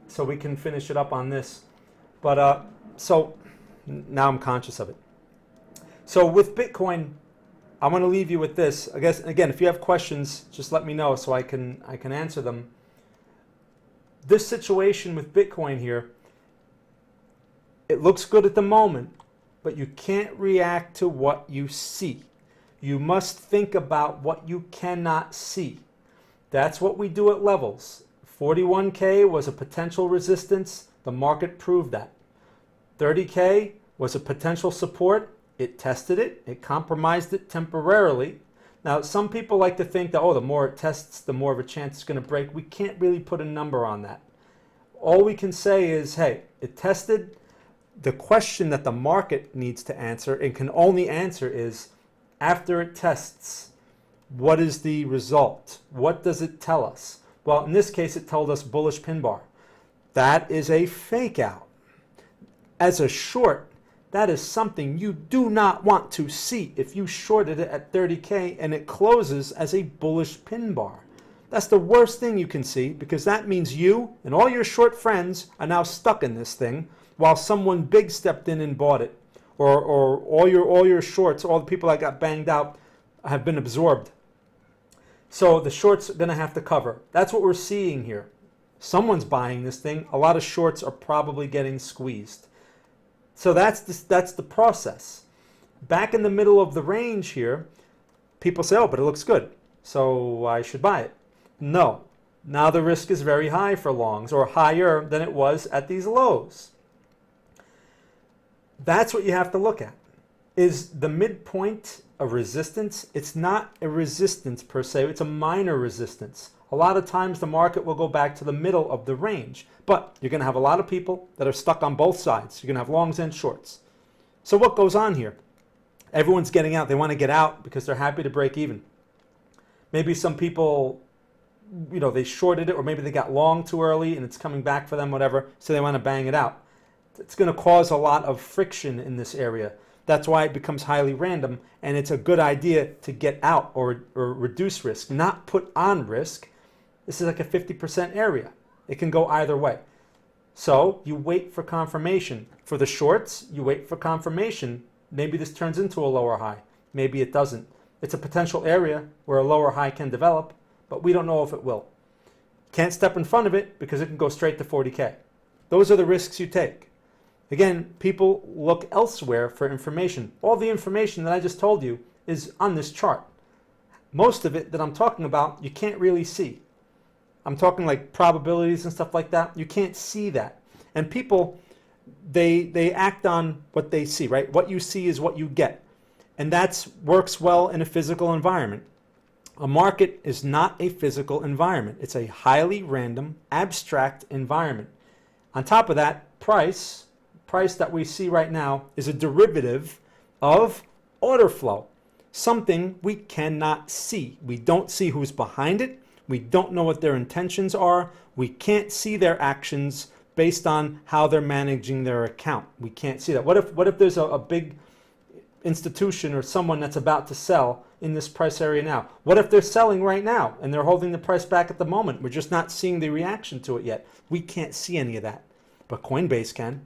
so we can finish it up on this. But so now I'm conscious of it. So with Bitcoin, I'm going to leave you with this. I guess, again, if you have questions, just let me know so I can answer them. This situation with Bitcoin here, it looks good at the moment, but you can't react to what you see. You must think about what you cannot see. That's what we do at levels. 41K was a potential resistance. The market proved that. 30K was a potential support. It tested it. It compromised it temporarily. Now, some people like to think that, oh, the more it tests, the more of a chance it's going to break. We can't really put a number on that. All we can say is, hey, it tested. The question that the market needs to answer and can only answer is, after it tests, what is the result? What does it tell us? Well, in this case, it told us bullish pin bar. That is a fake out. as a short, that is something you do not want to see if you shorted it at 30K and it closes as a bullish pin bar. That's the worst thing you can see, because that means you and all your short friends are now stuck in this thing while someone big stepped in and bought it. Or all your shorts, all the people that got banged out have been absorbed. So the shorts are going to have to cover. That's what we're seeing here. Someone's buying this thing. A lot of shorts are probably getting squeezed. So that's the process. Back in the middle of the range here, people say, oh, but it looks good, so I should buy it. No. Now the risk is very high for longs, or higher than it was at these lows. That's what you have to look at. Is the midpoint a resistance? It's not a resistance per se. It's a minor resistance. A lot of times the market will go back to the middle of the range, but you're going to have a lot of people that are stuck on both sides. You're going to have longs and shorts. So what goes on here? Everyone's getting out. They want to get out because they're happy to break even. Maybe some people, they shorted it, or maybe they got long too early and it's coming back for them, whatever, so they want to bang it out. It's going to cause a lot of friction in this area. That's why it becomes highly random, and it's a good idea to get out or reduce risk, not put on risk. This is like a 50% area. It can go either way. So you wait for confirmation. For the shorts, you wait for confirmation. Maybe this turns into a lower high. Maybe it doesn't. It's a potential area where a lower high can develop, but we don't know if it will. Can't step in front of it because it can go straight to 40K. Those are the risks you take. Again, people look elsewhere for information. All the information that I just told you is on this chart. Most of it that I'm talking about, you can't really see. I'm talking like probabilities and stuff like that. You can't see that. And people, they act on what they see, right? What you see is what you get. And that works well in a physical environment. A market is not a physical environment. It's a highly random, abstract environment. On top of that, price that we see right now is a derivative of order flow, something we cannot see. We don't see who's behind it. We don't know what their intentions are. We can't see their actions based on how they're managing their account. We can't see that. What if there's a big institution or someone that's about to sell in this price area now? What if they're selling right now and they're holding the price back at the moment? We're just not seeing the reaction to it yet. We can't see any of that, but Coinbase can.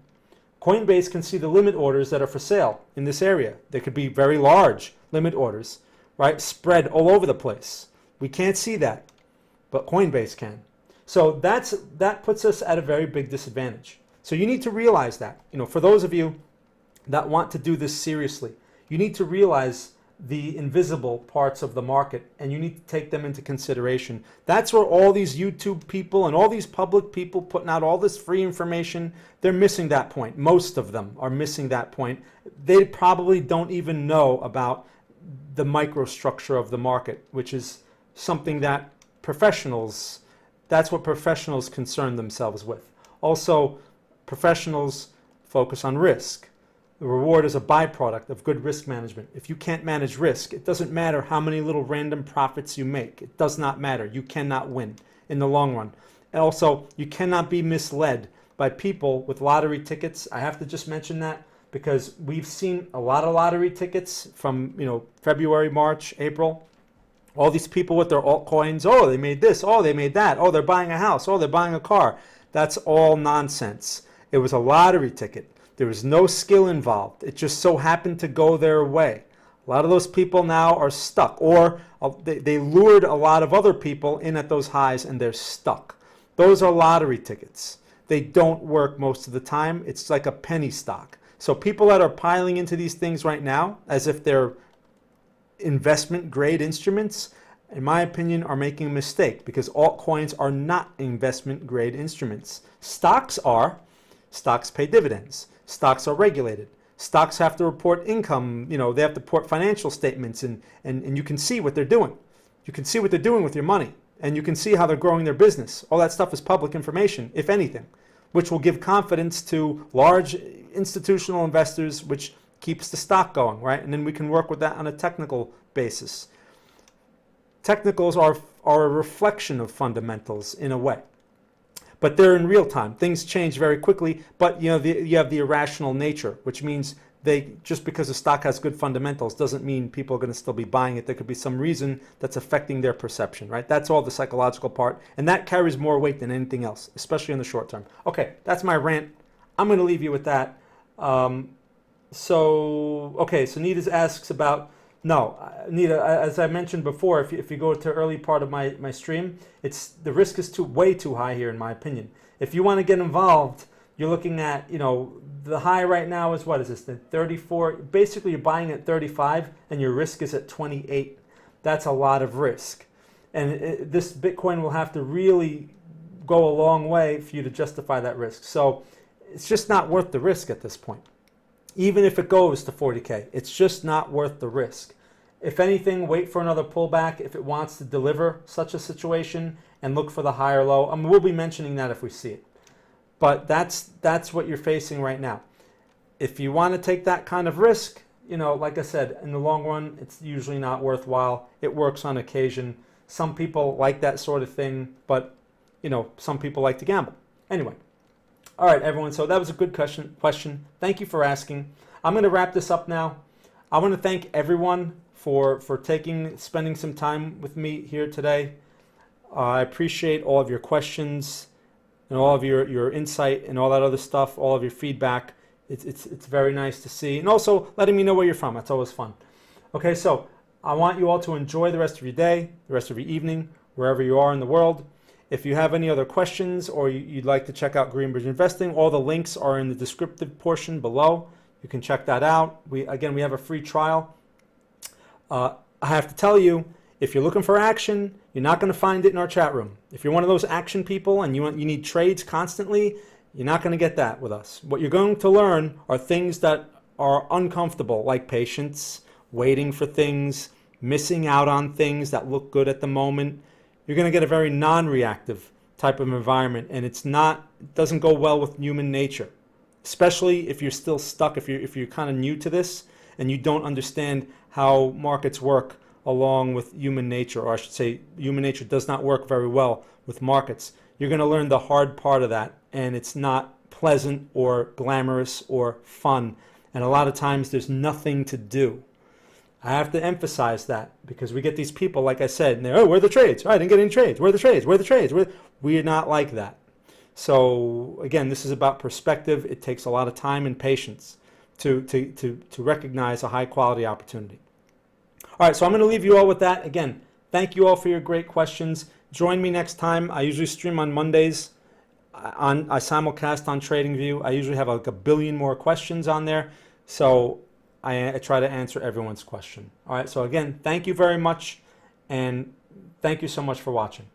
Coinbase can see the limit orders that are for sale in this area. They could be very large limit orders, right? Spread all over the place. We can't see that, but Coinbase can. So that puts us at a very big disadvantage. So you need to realize that. For those of you that want to do this seriously, you need to realize the invisible parts of the market, and you need to take them into consideration. That's where all these YouTube people and all these public people putting out all this free information, they're missing that point. Most of them are missing that point. They probably don't even know about the microstructure of the market, which is something that that's what professionals concern themselves with. Also, professionals focus on risk. The reward is a byproduct of good risk management. If you can't manage risk, it doesn't matter how many little random profits you make. It does not matter. You cannot win in the long run. And also, you cannot be misled by people with lottery tickets. I have to just mention that because we've seen a lot of lottery tickets from February, March, April. All these people with their altcoins, oh, they made this, oh, they made that, oh, they're buying a house, oh, they're buying a car. That's all nonsense. It was a lottery ticket. There was no skill involved. It just so happened to go their way. A lot of those people now are stuck, or they lured a lot of other people in at those highs and they're stuck. Those are lottery tickets. They don't work most of the time. It's like a penny stock. So people that are piling into these things right now as if they're investment grade instruments, in my opinion, are making a mistake, because altcoins are not investment grade instruments. Stocks are. Stocks pay dividends. Stocks are regulated. Stocks have to report income. They have to report financial statements, and you can see what they're doing. You can see what they're doing with your money, and you can see how they're growing their business. All that stuff is public information, if anything, which will give confidence to large institutional investors, which keeps the stock going, right? And then we can work with that on a technical basis. Technicals are a reflection of fundamentals in a way. but they're in real time. Things change very quickly, but you have the irrational nature, which means just because the stock has good fundamentals doesn't mean people are going to still be buying it. There could be some reason that's affecting their perception, right? That's all the psychological part, and that carries more weight than anything else, especially in the short term. Okay, that's my rant. I'm going to leave you with that. So Nita asks about, no, Nita, as I mentioned before, if you go to early part of my stream, the risk is way too high here, in my opinion. If you want to get involved, you're looking at, the high right now is, what is this, the 34? Basically, you're buying at 35 and your risk is at 28. That's a lot of risk. And this Bitcoin will have to really go a long way for you to justify that risk. So it's just not worth the risk at this point. Even if it goes to 40K, it's just not worth the risk. If anything, wait for another pullback if it wants to deliver such a situation, and look for the higher low. I mean, we'll be mentioning that if we see it. But that's what you're facing right now. If you want to take that kind of risk, like I said, in the long run, it's usually not worthwhile. It works on occasion. Some people like that sort of thing, but some people like to gamble. Anyway, all right, everyone. So that was a good question. Thank you for asking. I'm going to wrap this up now. I want to thank everyone for spending some time with me here today. I appreciate all of your questions and all of your insight and all that other stuff, all of your feedback. It's very nice to see. And also letting me know where you're from. That's always fun. Okay, so I want you all to enjoy the rest of your day, the rest of your evening, wherever you are in the world. If you have any other questions or you'd like to check out Greenbridge Investing, all the links are in the descriptive portion below. You can check that out. We have a free trial. I have to tell you, if you're looking for action, you're not going to find it in our chat room. If you're one of those action people and you need trades constantly, you're not going to get that with us. What you're going to learn are things that are uncomfortable, like patience, waiting for things, missing out on things that look good at the moment. You're going to get a very non-reactive type of environment, and it doesn't go well with human nature, especially if you're still stuck, if you're kind of new to this and you don't understand how markets work along with human nature, or I should say human nature does not work very well with markets. You're going to learn the hard part of that, and it's not pleasant or glamorous or fun, and a lot of times there's nothing to do. I have to emphasize that because we get these people, like I said, and they're, oh, where are the trades? Oh, I didn't get any trades. Where are the trades? Where are the trades? We're not like that. So again, this is about perspective. It takes a lot of time and patience to recognize a high quality opportunity. All right, so I'm going to leave you all with that. Again, thank you all for your great questions. Join me next time. I usually stream on Mondays. I simulcast on TradingView. I usually have like a billion more questions on there. So I try to answer everyone's question. All right, so again, thank you very much, and thank you so much for watching.